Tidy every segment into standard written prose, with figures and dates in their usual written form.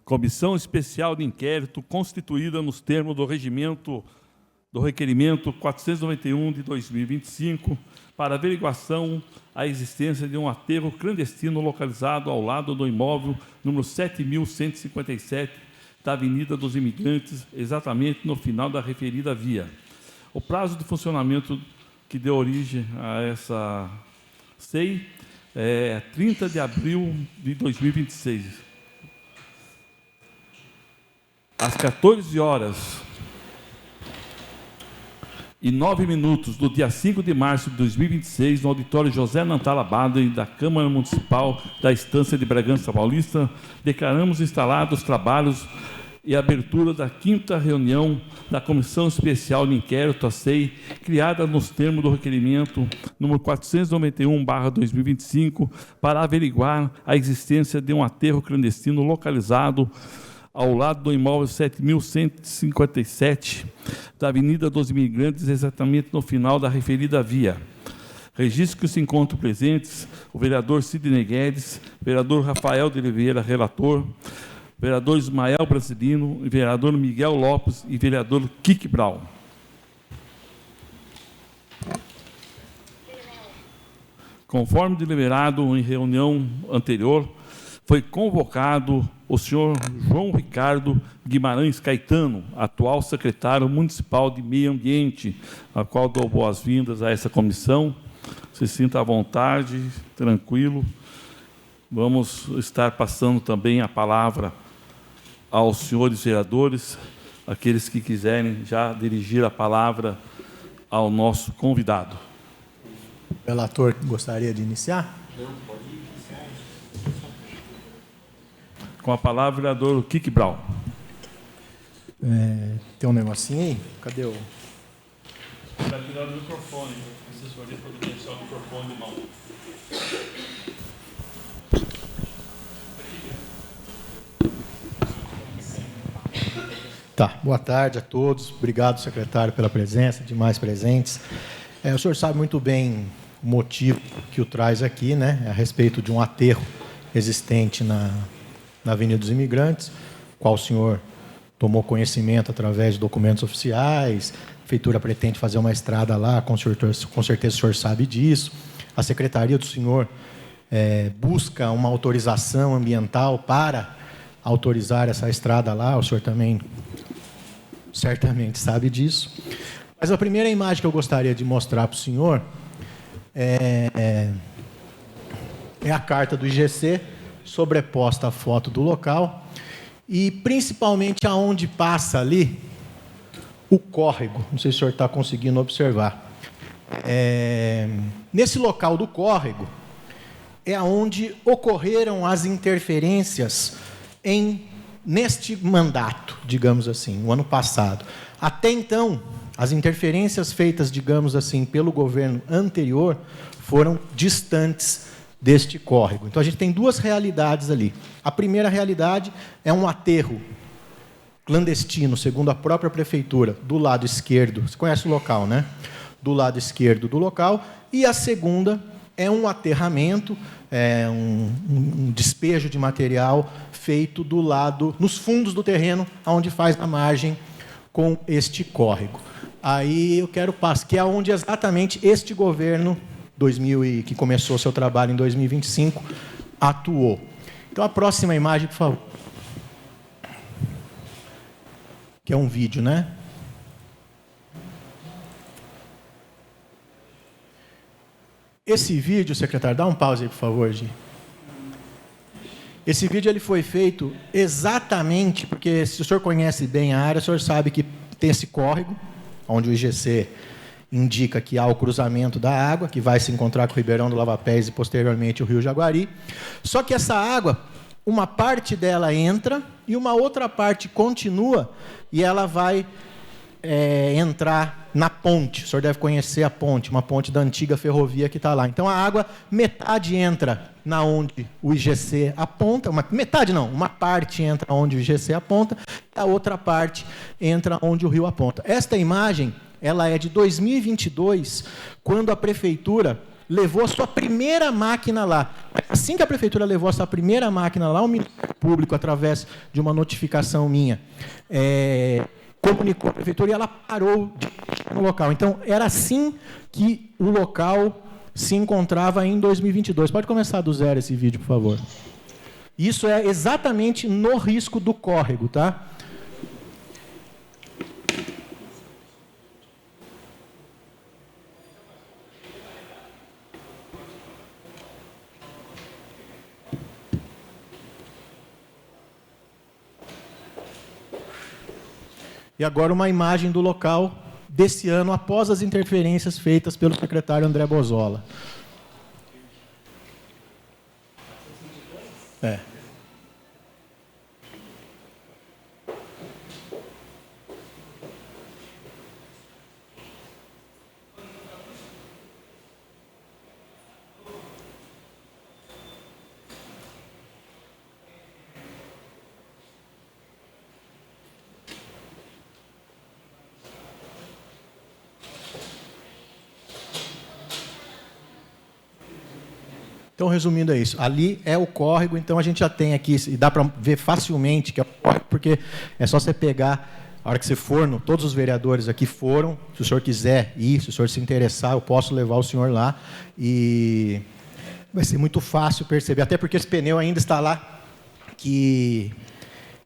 Comissão Especial de Inquérito constituída nos termos do requerimento 491 de 2025 para averiguação a existência de um aterro clandestino localizado ao lado do imóvel número 7.157 da Avenida dos Imigrantes, exatamente no final da referida via. O prazo de funcionamento que deu origem a essa SEI é 30 de abril de 2026. Às 14h09 do dia 5 de março de 2026, no auditório José Nantala Baden, da Câmara Municipal da Estância de Bragança Paulista, declaramos instalados os trabalhos e abertura da 5ª reunião da Comissão Especial de Inquérito, a SEI, criada nos termos do requerimento número 491/2025, para averiguar a existência de um aterro clandestino localizado ao lado do imóvel 7.157 da Avenida dos Imigrantes, exatamente no final da referida via. Registro que se encontram presentes o vereador Sidney Guedes, vereador Rafael de Oliveira, relator, vereador Ismael Brasilino, vereador Miguel Lopes e vereador Kiki Brown. Conforme deliberado em reunião anterior, foi convocado o senhor João Ricardo Guimarães Caetano, atual secretário municipal de Meio Ambiente, a qual dou boas-vindas a essa comissão. Se sinta à vontade, tranquilo. Vamos estar passando também a palavra aos senhores vereadores, aqueles que quiserem já dirigir a palavra ao nosso convidado. O relator gostaria de iniciar? Com a palavra, o vereador Kiki Brown. Tem um negocinho aí? Cadê o... Vai tirar o microfone, assessoria para deixar o microfone de mão. Tá, boa tarde a todos. Obrigado, secretário, pela presença, demais presentes. O senhor sabe muito bem o motivo que o traz aqui, né? A respeito de um aterro existente na Avenida dos Imigrantes, qual o senhor tomou conhecimento através de documentos oficiais. A prefeitura pretende fazer uma estrada lá, com certeza o senhor sabe disso. A secretaria do senhor busca uma autorização ambiental para autorizar essa estrada lá, o senhor também certamente sabe disso. Mas a primeira imagem que eu gostaria de mostrar para o senhor é a carta do IGC, sobreposta à foto do local, e principalmente aonde passa ali o córrego. Não sei se o senhor está conseguindo observar. Nesse local do córrego é aonde ocorreram as interferências neste mandato, digamos assim, no ano passado. Até então, as interferências feitas, digamos assim, pelo governo anterior foram distantes deste córrego. Então, a gente tem duas realidades ali. A primeira realidade é um aterro clandestino, segundo a própria prefeitura, do lado esquerdo. Você conhece o local, né? Do lado esquerdo do local. E a segunda é um aterramento, um despejo de material feito do lado, nos fundos do terreno, onde faz a margem com este córrego. Aí eu quero passar, que é onde exatamente este governo, que começou seu trabalho em 2025, atuou. Então, a próxima imagem, por favor. Que é um vídeo, né? Esse vídeo, secretário, dá um pause aí, por favor, Gi. Esse vídeo ele foi feito exatamente porque, se o senhor conhece bem a área, o senhor sabe que tem esse córrego, onde o IGC indica que há o cruzamento da água, que vai se encontrar com o Ribeirão do Lavapés e, posteriormente, o Rio Jaguari. Só que essa água, uma parte dela entra e uma outra parte continua e ela vai entrar na ponte. O senhor deve conhecer a ponte, uma ponte da antiga ferrovia que está lá. Então, a água, metade entra na onde o IGC aponta, uma parte entra onde o IGC aponta, a outra parte entra onde o rio aponta. Esta imagem, ela é de 2022, quando a prefeitura levou a sua primeira máquina lá. Assim que a prefeitura levou a sua primeira máquina lá, o Ministério Público, através de uma notificação minha, comunicou à prefeitura e ela parou de ir no local. Então, era assim que o local se encontrava em 2022. Pode começar do zero esse vídeo, por favor. Isso é exatamente no risco do córrego, tá? E agora uma imagem do local desse ano, após as interferências feitas pelo secretário André Bozola. Então, resumindo, é isso. Ali é o córrego, então a gente já tem aqui, e dá para ver facilmente que é o córrego, porque é só você pegar, a hora que você for, todos os vereadores aqui foram, se o senhor quiser ir, se o senhor se interessar, eu posso levar o senhor lá, e vai ser muito fácil perceber, até porque esse pneu ainda está lá, que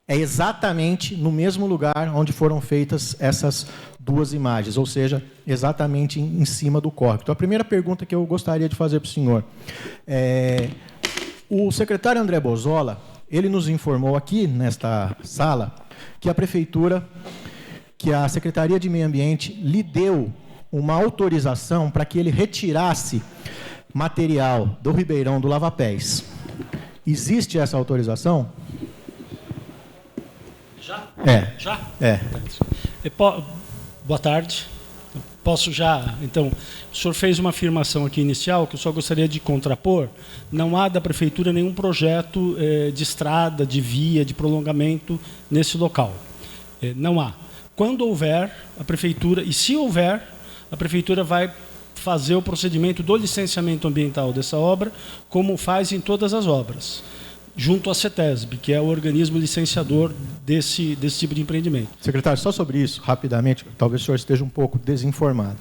é exatamente no mesmo lugar onde foram feitas essas duas imagens, ou seja, exatamente em cima do córrego. Então, a primeira pergunta que eu gostaria de fazer para o senhor o secretário André Bozola, ele nos informou aqui nesta sala que a prefeitura, que a Secretaria de Meio Ambiente lhe deu uma autorização para que ele retirasse material do Ribeirão do Lava Pés. Existe essa autorização? Já? Já? Boa tarde. Posso já... Então, o senhor fez uma afirmação aqui inicial que eu só gostaria de contrapor. Não há da Prefeitura nenhum projeto de estrada, de via, de prolongamento nesse local. Não há. Quando houver, a Prefeitura... E se houver, a Prefeitura vai fazer o procedimento do licenciamento ambiental dessa obra, como faz em todas as obras, junto à CETESB, que é o organismo licenciador desse tipo de empreendimento. Secretário, só sobre isso, rapidamente, talvez o senhor esteja um pouco desinformado.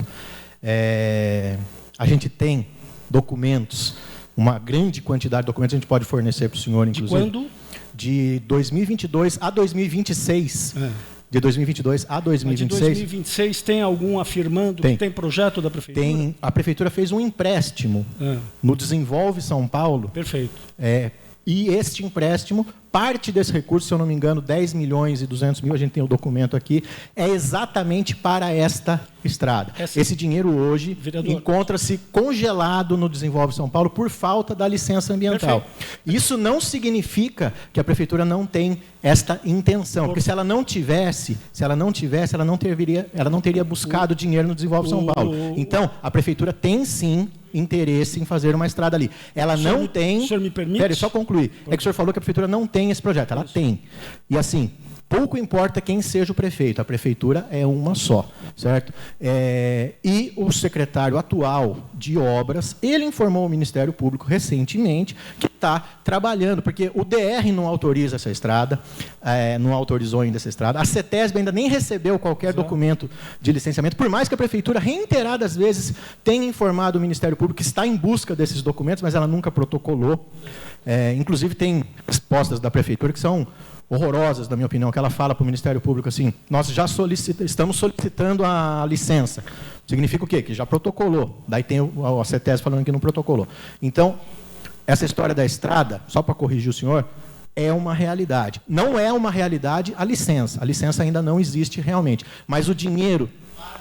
A gente tem documentos, uma grande quantidade de documentos, a gente pode fornecer para o senhor, inclusive. De quando? De 2022 a 2026. De 2022 a 2026. Mas de 2026 tem algum afirmando que tem projeto da Prefeitura? Tem. A Prefeitura fez um empréstimo no Desenvolve São Paulo. Perfeito. E este empréstimo, parte desse recurso, se eu não me engano, 10 milhões e 200 mil, a gente tem o documento aqui, é exatamente para esta estrada. Esse dinheiro hoje encontra-se congelado no Desenvolve São Paulo por falta da licença ambiental. Perfeito. Isso não significa que a Prefeitura não tem esta intenção, porque se ela não tivesse, ela não teria buscado dinheiro no Desenvolve São Paulo. Então, a Prefeitura tem sim interesse em fazer uma estrada ali. Ela não tem... O senhor me permite? Peraí, só concluir. É que o senhor falou que a Prefeitura não tem esse projeto. Ela tem. E assim, pouco importa quem seja o prefeito. A Prefeitura é uma só, certo? E o secretário atual de obras, ele informou ao Ministério Público recentemente que está trabalhando, porque o DR não autoriza essa estrada, não autorizou ainda essa estrada, a CETESB ainda nem recebeu qualquer documento de licenciamento, por mais que a Prefeitura, reiteradas vezes, tenha informado o Ministério Público que está em busca desses documentos, mas ela nunca protocolou. Inclusive, tem respostas da Prefeitura que são horrorosas, na minha opinião, que ela fala para o Ministério Público assim, nós já estamos solicitando a licença. Significa o quê? Que já protocolou. Daí tem a CETESB falando que não protocolou. Então, essa história da estrada, só para corrigir o senhor, é uma realidade. Não é uma realidade a licença. A licença ainda não existe realmente. Mas o dinheiro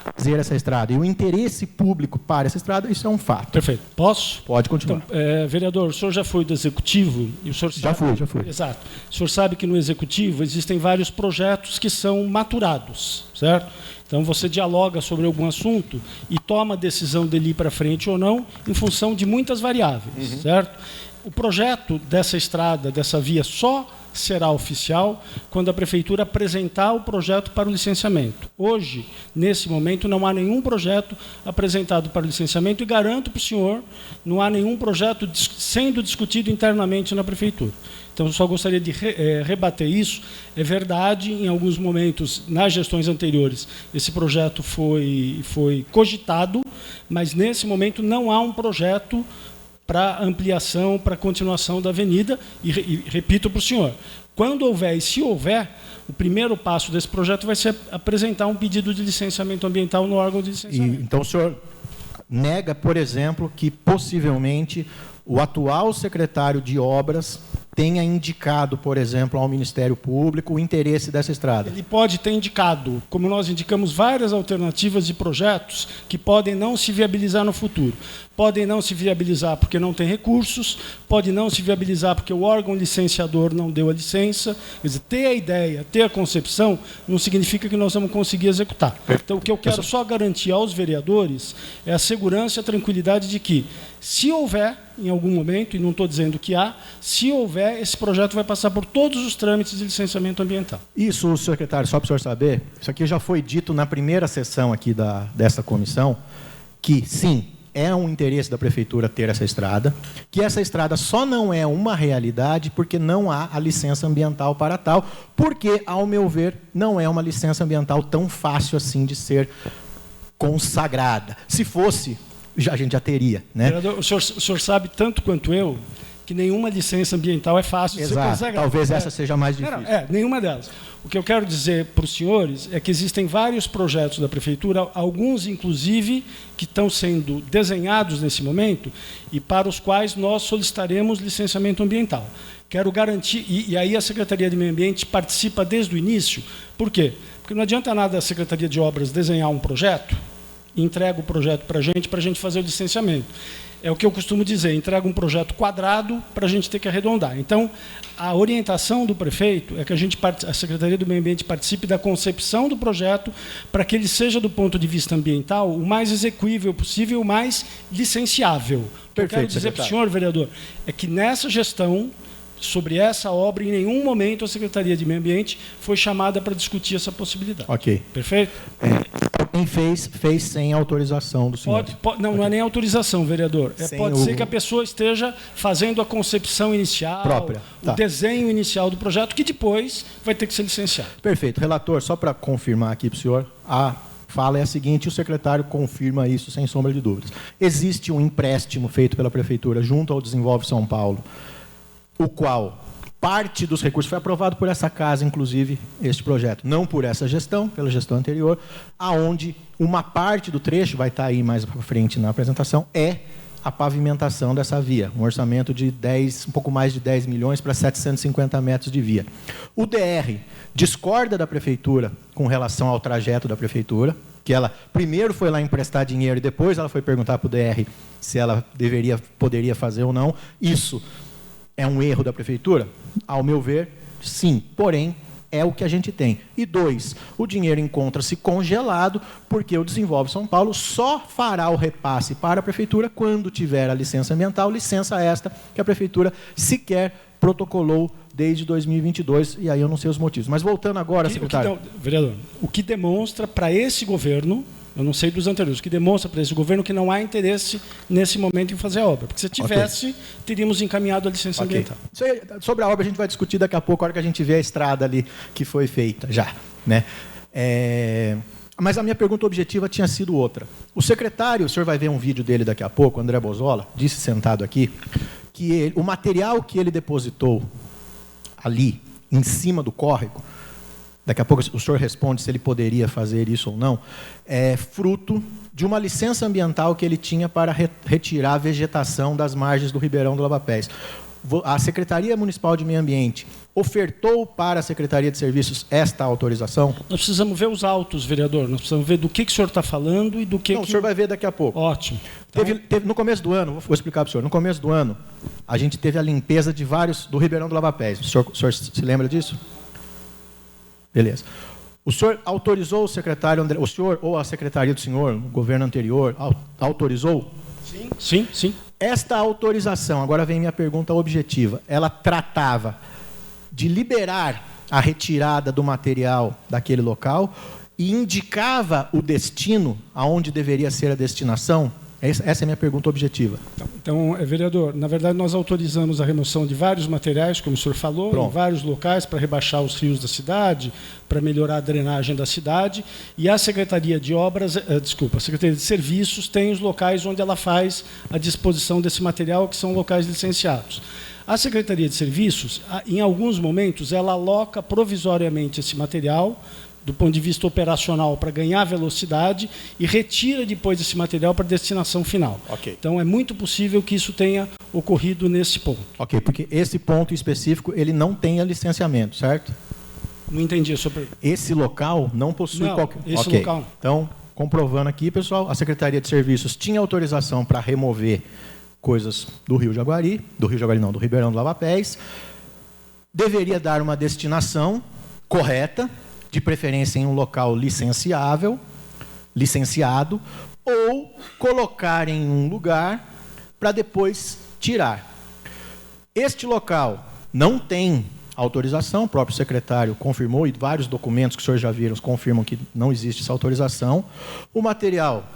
para fazer essa estrada e o interesse público para essa estrada, isso é um fato. Perfeito. Posso? Pode continuar. Então, vereador, o senhor já foi do Executivo? E o senhor sabe... Já fui. Exato. O senhor sabe que no Executivo existem vários projetos que são maturados, certo? Então, você dialoga sobre algum assunto e toma a decisão dele ir para frente ou não em função de muitas variáveis, certo? O projeto dessa estrada, dessa via, só será oficial quando a Prefeitura apresentar o projeto para o licenciamento. Hoje, nesse momento, não há nenhum projeto apresentado para o licenciamento e garanto para o senhor, não há nenhum projeto sendo discutido internamente na Prefeitura. Então, eu só gostaria de rebater isso. É verdade, em alguns momentos, nas gestões anteriores, esse projeto foi cogitado, mas, nesse momento, não há um projeto para ampliação, para continuação da avenida. E repito para o senhor, quando houver e se houver, o primeiro passo desse projeto vai ser apresentar um pedido de licenciamento ambiental no órgão de licenciamento. Então, o senhor nega, por exemplo, que possivelmente o atual secretário de Obras tenha indicado, por exemplo, ao Ministério Público o interesse dessa estrada? Ele pode ter indicado, como nós indicamos várias alternativas de projetos que podem não se viabilizar no futuro. Podem não se viabilizar porque não tem recursos, pode não se viabilizar porque o órgão licenciador não deu a licença. Quer dizer, ter a ideia, ter a concepção, não significa que nós vamos conseguir executar. Então, o que eu quero só garantir aos vereadores é a segurança e a tranquilidade de que, se houver, em algum momento, e não estou dizendo que há, se houver, esse projeto vai passar por todos os trâmites de licenciamento ambiental. Isso, secretário, só para o senhor saber, isso aqui já foi dito na primeira sessão aqui dessa comissão, que, sim, é um interesse da Prefeitura ter essa estrada, que essa estrada só não é uma realidade porque não há a licença ambiental para tal, porque, ao meu ver, não é uma licença ambiental tão fácil assim de ser consagrada. Se fosse, a gente já teria, né? Vereador, o senhor sabe tanto quanto eu que nenhuma licença ambiental é fácil de ser consagrada. Talvez essa seja mais difícil. Nenhuma delas. O que eu quero dizer para os senhores é que existem vários projetos da Prefeitura, alguns, inclusive, que estão sendo desenhados nesse momento e para os quais nós solicitaremos licenciamento ambiental. Quero garantir, e aí a Secretaria de Meio Ambiente participa desde o início. Por quê? Porque não adianta nada a Secretaria de Obras desenhar um projeto e entrega o projeto para a gente fazer o licenciamento. É o que eu costumo dizer, entrega um projeto quadrado para a gente ter que arredondar. Então, a orientação do prefeito é que a Secretaria do Meio Ambiente participe da concepção do projeto para que ele seja, do ponto de vista ambiental, o mais execuível possível, o mais licenciável. O que eu quero dizer para o senhor, vereador, é que nessa gestão, sobre essa obra, em nenhum momento a Secretaria de Meio Ambiente foi chamada para discutir essa possibilidade. Ok. Perfeito? Quem fez sem autorização do senhor. Não é nem autorização, vereador. Pode ser que a pessoa esteja fazendo a concepção inicial, própria. O desenho inicial do projeto, que depois vai ter que ser licenciado. Perfeito. Relator, só para confirmar aqui para o senhor, a fala é a seguinte, o secretário confirma isso sem sombra de dúvidas. Existe um empréstimo feito pela Prefeitura junto ao Desenvolve São Paulo, o qual parte dos recursos foi aprovado por essa casa, inclusive, este projeto. Não por essa gestão, pela gestão anterior, aonde uma parte do trecho, vai estar aí mais para frente na apresentação, é a pavimentação dessa via. Um orçamento de um pouco mais de 10 milhões para 750 metros de via. O DR discorda da Prefeitura com relação ao trajeto da Prefeitura, que ela primeiro foi lá emprestar dinheiro e depois ela foi perguntar para o DR se ela poderia fazer ou não. Isso é um erro da Prefeitura? Ao meu ver, sim. Porém, é o que a gente tem. E 2, o dinheiro encontra-se congelado porque o Desenvolve São Paulo só fará o repasse para a Prefeitura quando tiver a licença ambiental, licença esta que a Prefeitura sequer protocolou desde 2022, e aí eu não sei os motivos. Mas voltando agora, secretário. Vereador, o que demonstra para esse governo, eu não sei dos anteriores, o que demonstra para esse governo que não há interesse nesse momento em fazer a obra. Porque se tivesse, teríamos encaminhado a licença ambiental. Isso aí, sobre a obra a gente vai discutir daqui a pouco, a hora que a gente vê a estrada ali que foi feita já, né? Mas a minha pergunta objetiva tinha sido outra. O secretário, o senhor vai ver um vídeo dele daqui a pouco, André Bozola, disse sentado aqui, que o material que ele depositou ali, em cima do córrego, daqui a pouco o senhor responde se ele poderia fazer isso ou não, é fruto de uma licença ambiental que ele tinha para retirar a vegetação das margens do Ribeirão do Lavapés. A Secretaria Municipal de Meio Ambiente ofertou para a Secretaria de Serviços esta autorização? Nós precisamos ver os autos, vereador. Nós precisamos ver do que o senhor está falando e do que... Não, o senhor vai ver daqui a pouco. Ótimo. Teve, no começo do ano, vou explicar para o senhor, no começo do ano, a gente teve a limpeza de vários, do Ribeirão do Lavapés. O senhor se lembra disso? Beleza. O senhor autorizou o secretário André, o senhor ou a secretaria do senhor, o governo anterior, autorizou Sim, sim. Esta autorização, agora vem minha pergunta objetiva, ela tratava de liberar a retirada do material daquele local e indicava o destino, aonde deveria ser a destinação? Essa é a minha pergunta objetiva. Então, vereador, na verdade nós autorizamos a remoção de vários materiais, como o senhor falou, em vários locais para rebaixar os rios da cidade, para melhorar a drenagem da cidade, e a Secretaria de Obras, a Secretaria de Serviços tem os locais onde ela faz a disposição desse material, que são locais licenciados. A Secretaria de Serviços, em alguns momentos, ela aloca provisoriamente esse material, do ponto de vista operacional, para ganhar velocidade, e retira depois esse material para a destinação final. Okay. Então, é muito possível que isso tenha ocorrido nesse ponto. Ok, porque esse ponto específico, ele não tem licenciamento, certo? Não entendi a sua pergunta. Esse local não possui qualquer... Esse local. Então, comprovando aqui, pessoal, a Secretaria de Serviços tinha autorização para remover coisas do Rio Jaguari, do Ribeirão do Lavapés, deveria dar uma destinação correta, de preferência em um local licenciado, ou colocar em um lugar para depois tirar. Este local não tem autorização, o próprio secretário confirmou, e vários documentos que os senhores já viram confirmam que não existe essa autorização. O material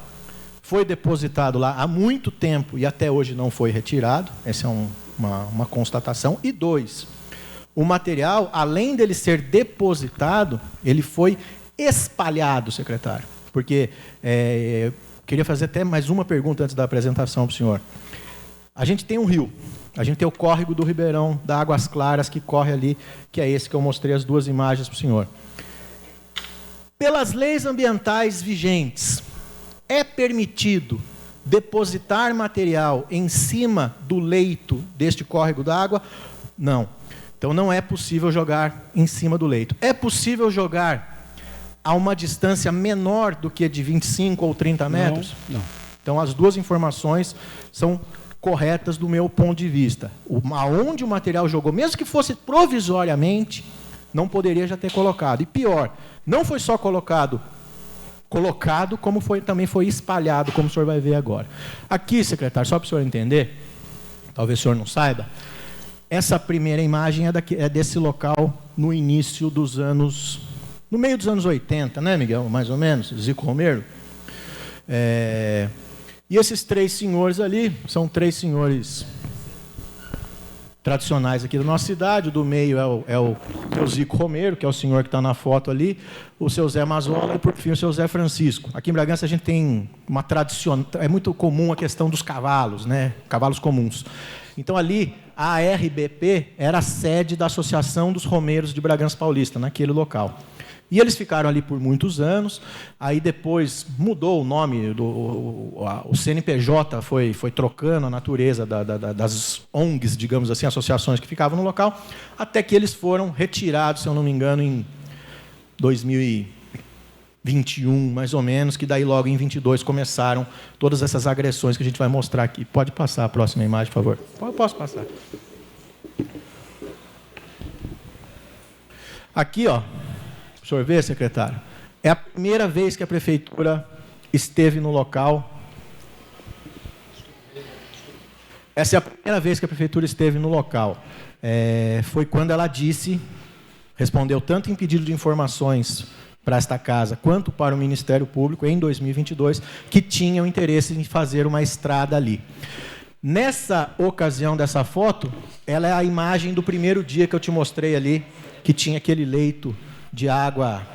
foi depositado lá há muito tempo e até hoje não foi retirado, essa é uma constatação. E 2, o material, além dele ser depositado, ele foi espalhado, secretário. Porque eu queria fazer até mais uma pergunta antes da apresentação para o senhor. A gente tem um rio, a gente tem o córrego do Ribeirão da Águas Claras que corre ali, que é esse que eu mostrei as duas imagens para o senhor. Pelas leis ambientais vigentes, é permitido depositar material em cima do leito deste córrego d'água? Não. Então, não é possível jogar em cima do leito. É possível jogar a uma distância menor do que de 25 ou 30 metros? Não. Então, as duas informações são corretas do meu ponto de vista. Aonde o material jogou, mesmo que fosse provisoriamente, não poderia já ter colocado. E pior, não foi só colocado, como também foi espalhado, como o senhor vai ver agora. Aqui, secretário, só para o senhor entender, talvez o senhor não saiba, essa primeira imagem é desse local no início dos anos... No meio dos anos 80, né, Miguel? Mais ou menos, Zico Romero. E esses 3 senhores ali, são 3 senhores tradicionais aqui da nossa cidade. O do meio é o Zico Romero, que é o senhor que está na foto ali, o seu Zé Mazola e, por fim, o seu Zé Francisco. Aqui em Bragança a gente tem uma tradição, é muito comum a questão dos cavalos, né? Cavalos comuns. Então, ali, a RBP era a sede da Associação dos Romeiros de Bragança Paulista, naquele local. E eles ficaram ali por muitos anos, aí depois mudou o nome, o CNPJ foi trocando a natureza das ONGs, digamos assim, associações que ficavam no local, até que eles foram retirados, se eu não me engano, em 2021, mais ou menos, que daí logo em 22 começaram todas essas agressões que a gente vai mostrar aqui. Pode passar a próxima imagem, por favor? Posso passar. Aqui, ó. O senhor vê, secretário? É a primeira vez que a prefeitura esteve no local. Essa é a primeira vez que a prefeitura esteve no local. Foi quando ela respondeu tanto em pedido de informações para esta casa, quanto para o Ministério Público, em 2022, que tinham interesse em fazer uma estrada ali. Nessa ocasião dessa foto, ela é a imagem do primeiro dia que eu te mostrei ali, que tinha aquele leito de água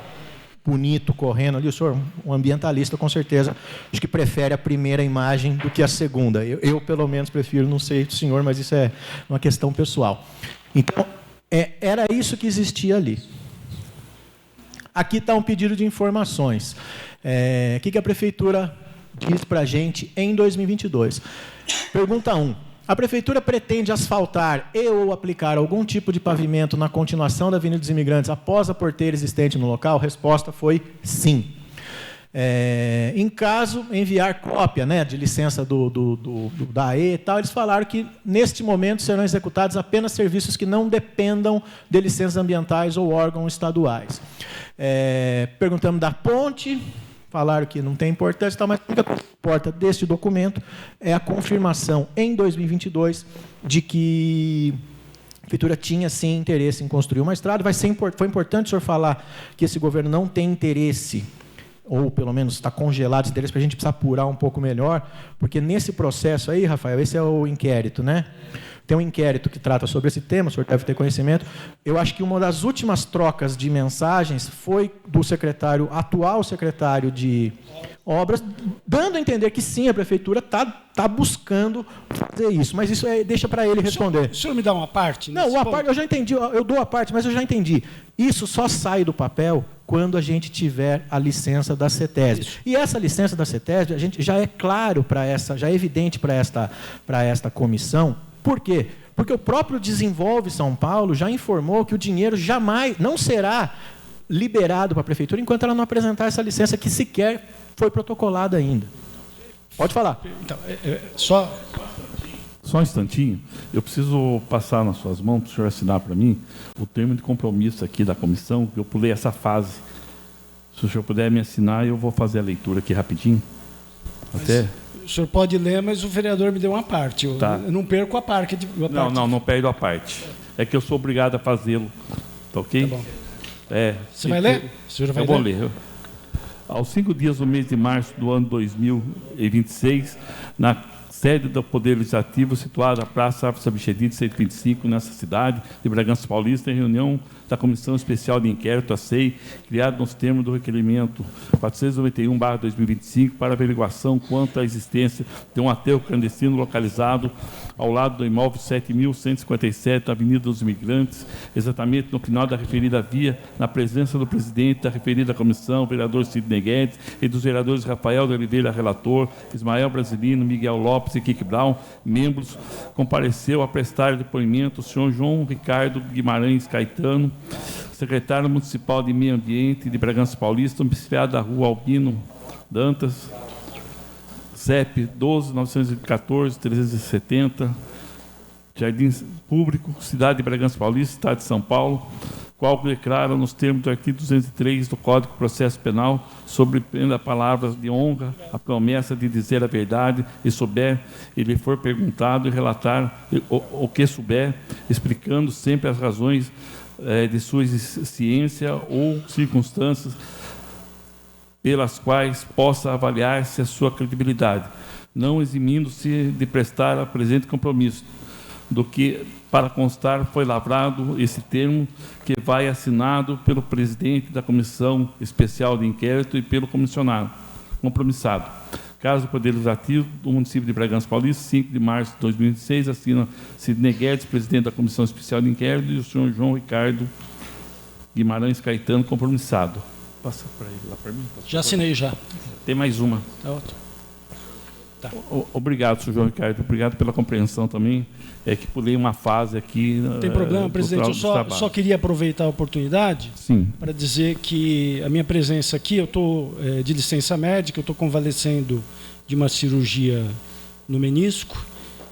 bonito correndo ali. O senhor, um ambientalista, com certeza, acho que prefere a primeira imagem do que a segunda. Eu pelo menos, prefiro, não sei do senhor, mas isso é uma questão pessoal. Então, era isso que existia ali. Aqui está um pedido de informações. O que a prefeitura diz para a gente em 2022? Pergunta 1. A prefeitura pretende asfaltar ou aplicar algum tipo de pavimento na continuação da Avenida dos Imigrantes após a porteira existente no local? A resposta foi sim. Em caso, enviar cópia, né, de licença da AE e tal, eles falaram que, neste momento, serão executados apenas serviços que não dependam de licenças ambientais ou órgãos estaduais. Perguntamos da ponte, falaram que não tem importância, mas a única coisa que importa deste documento é a confirmação em 2022 de que a prefeitura tinha, sim, interesse em construir uma estrada. Foi importante o senhor falar que esse governo não tem interesse, ou pelo menos está congelado esse interesse, para a gente precisar apurar um pouco melhor, porque nesse processo aí, Rafael, esse é o inquérito, né? Tem um inquérito que trata sobre esse tema, o senhor deve ter conhecimento. Eu acho que uma das últimas trocas de mensagens foi do atual secretário de Obras, dando a entender que sim, a prefeitura está buscando fazer isso, mas isso deixa para ele responder. O senhor me dá uma parte? Não, uma parte, eu já entendi, eu dou a parte, mas eu já entendi. Isso só sai do papel quando a gente tiver a licença da CETESB. Isso. E essa licença da CETESB, a gente já é claro já é evidente para esta comissão. Por quê? Porque o próprio Desenvolve São Paulo já informou que o dinheiro jamais não será liberado para a prefeitura enquanto ela não apresentar essa licença que sequer foi protocolada ainda. Pode falar. Então, só um instantinho. Eu preciso passar nas suas mãos para o senhor assinar para mim o termo de compromisso aqui da comissão, que eu pulei essa fase. Se o senhor puder me assinar, eu vou fazer a leitura aqui rapidinho. O senhor pode ler, mas o vereador me deu uma parte. Eu não perco a parte. Não perdo a parte. É que eu sou obrigado a fazê-lo. Tá ok? Tá bom. Você vai ler? O senhor vai ler? Eu vou ler. Aos 5 dias do mês de março do ano 2026, na sede do Poder Legislativo, situada na Praça Árvore Sabichedid, 125, nessa cidade de Bragança Paulista, em reunião da Comissão Especial de Inquérito, a SEI, criada nos termos do requerimento 491/2025, para averiguação quanto à existência de um aterro clandestino localizado ao lado do imóvel 7.157, Avenida dos Imigrantes, exatamente no final da referida via, na presença do presidente da referida comissão, o vereador Sidney Guedes, e dos vereadores Rafael de Oliveira, relator, Ismael Brasilino, Miguel Lopes e Kik Brown, membros, compareceu a prestar depoimento o senhor João Ricardo Guimarães Caetano, secretário municipal de Meio Ambiente de Bragança Paulista, domiciliado da rua Albino Dantas, CEP 12.914.370, Jardim Público, cidade de Bragança Paulista, estado de São Paulo, qual declara nos termos do artigo 203 do Código de Processo Penal, sobre pena palavras de honra, a promessa de dizer a verdade, e souber, e lhe for perguntado, e relatar o que souber, explicando sempre as razões de sua ciência ou circunstâncias pelas quais possa avaliar-se a sua credibilidade, não eximindo-se de prestar a presente compromisso, do que, para constar, foi lavrado esse termo, que vai assinado pelo presidente da Comissão Especial de Inquérito e pelo compromissado. Caso do Poder Legislativo do município de Bragança Paulista, 5 de março de 2006, assina Sidney Guedes, presidente da Comissão Especial de Inquérito, e o senhor João Ricardo Guimarães Caetano, compromissado. Passa para ele lá para mim. Já assinei, já. Tem mais uma. Tá ótimo. Tá. Obrigado, senhor João Ricardo. Obrigado pela compreensão também. É que pulei uma fase aqui. Não tem problema, presidente. Eu só queria aproveitar a oportunidade para dizer que a minha presença aqui, eu estou de licença médica, eu estou convalescendo de uma cirurgia no menisco.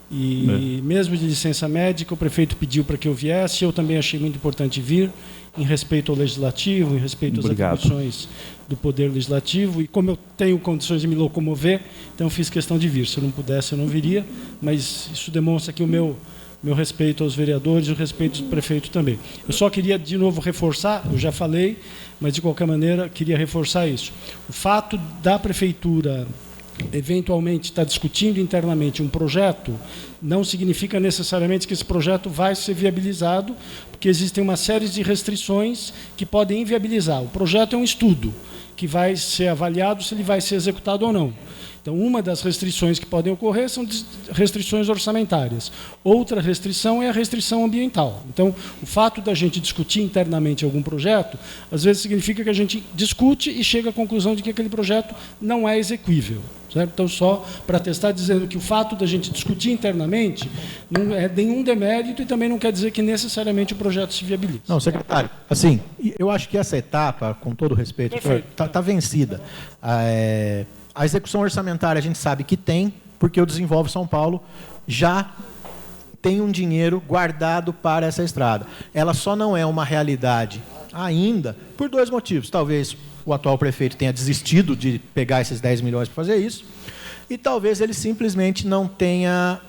E mesmo de licença médica, o prefeito pediu para que eu viesse. Eu também achei muito importante vir, em respeito ao Legislativo, em respeito às atribuições do Poder Legislativo. E como eu tenho condições de me locomover, então fiz questão de vir. Se eu não pudesse, eu não viria. Mas isso demonstra aqui o meu respeito aos vereadores e o respeito do prefeito também. Eu só queria, de novo, reforçar, eu já falei, mas, de qualquer maneira, queria reforçar isso. O fato da prefeitura eventualmente está discutindo internamente um projeto, não significa necessariamente que esse projeto vai ser viabilizado, porque existem uma série de restrições que podem inviabilizar. O projeto é um estudo que vai ser avaliado se ele vai ser executado ou não. Então, uma das restrições que podem ocorrer são restrições orçamentárias. Outra restrição é a restrição ambiental. Então, o fato da gente discutir internamente algum projeto, às vezes significa que a gente discute e chega à conclusão de que aquele projeto não é exequível. Certo? Então, só para testar, dizendo que o fato da gente discutir internamente não é nenhum demérito e também não quer dizer que necessariamente o projeto se viabilize. Não, secretário, assim, eu acho que essa etapa, com todo respeito, está vencida. A execução orçamentária a gente sabe que tem, porque o Desenvolve São Paulo já tem um dinheiro guardado para essa estrada. Ela só não é uma realidade ainda por dois motivos. Talvez o atual prefeito tenha desistido de pegar esses 10 milhões para fazer isso, e talvez ele simplesmente não tenha,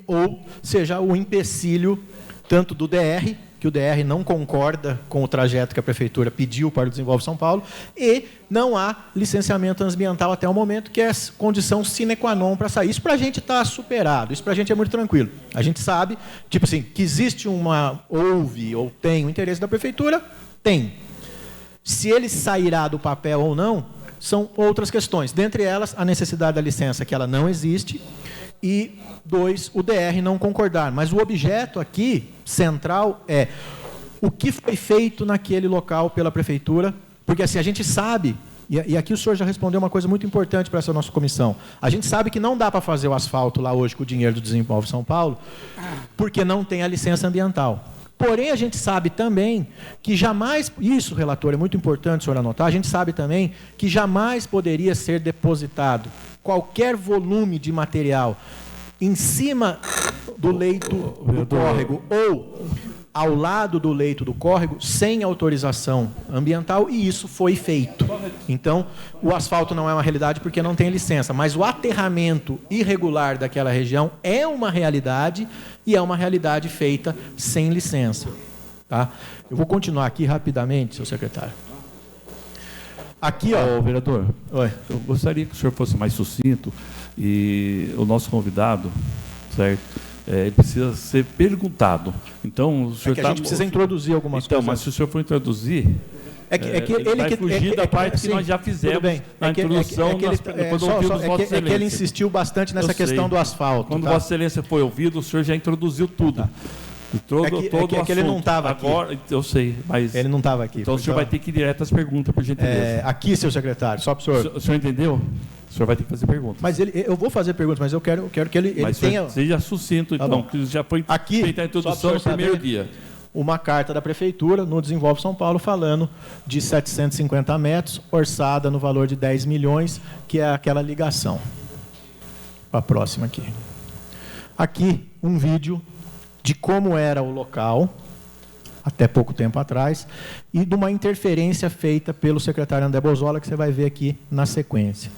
ou seja, o empecilho tanto do DR, que o DR não concorda com o trajeto que a prefeitura pediu para o Desenvolve São Paulo, e não há licenciamento ambiental até o momento, que é condição sine qua non para sair. Isso para a gente está superado, isso para a gente é muito tranquilo. A gente sabe, tipo assim, que existe houve ou tem o interesse da prefeitura, tem. Se ele sairá do papel ou não, são outras questões. Dentre elas, a necessidade da licença, que ela não existe, e 2, o DR não concordar. Mas o objeto aqui, central, é o que foi feito naquele local pela prefeitura, porque assim, a gente sabe, e aqui o senhor já respondeu uma coisa muito importante para essa nossa comissão, a gente sabe que não dá para fazer o asfalto lá hoje com o dinheiro do Desenvolve São Paulo, porque não tem a licença ambiental. Porém, a gente sabe também que jamais, isso, relator, é muito importante o senhor anotar, a gente sabe também que jamais poderia ser depositado qualquer volume de material em cima do leito do córrego ou ao lado do leito do córrego sem autorização ambiental, e isso foi feito. Então, o asfalto não é uma realidade porque não tem licença, mas o aterramento irregular daquela região é uma realidade, e é uma realidade feita sem licença. Tá? Eu vou continuar aqui rapidamente, seu secretário. Aqui, ó. Vereador, Oi. eu gostaria que o senhor fosse mais sucinto, e o nosso convidado, certo? Ele precisa ser perguntado. Então, o senhor a gente precisa introduzir algumas coisas. Mas se o senhor for introduzir, ele vai fugir da parte que nós já fizemos na introdução, quando ouvimos Vossa Excelência. É que ele insistiu bastante nessa questão do asfalto. Quando Vossa Excelência foi ouvido, o senhor já introduziu tudo. É que ele não estava aqui. Agora, eu sei, mas... Ele não estava aqui. Então o senhor vai ter que ir direto às perguntas, por gentileza. Aqui, seu secretário, só para o senhor... O senhor entendeu? O senhor vai ter que fazer perguntas. Mas eu vou fazer perguntas, mas eu quero que ele tenha... Seja sucinto, então, que já foi feita a introdução no primeiro dia. Uma carta da prefeitura no Desenvolve São Paulo falando de 750 metros, orçada no valor de 10 milhões, que é aquela ligação. Para a próxima aqui. Aqui, um vídeo de como era o local, até pouco tempo atrás, e de uma interferência feita pelo secretário André Bozola, que você vai ver aqui na sequência.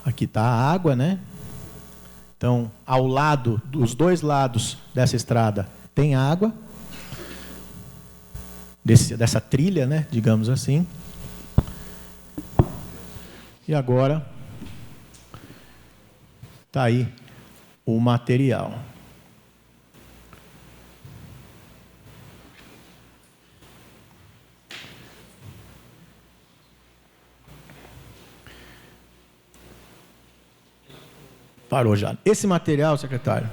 Aqui está a água, né? Então, ao lado, dos dois lados dessa estrada, tem água, dessa trilha, né? Digamos assim. E agora, está aí o material. Parou já. Esse material, secretário,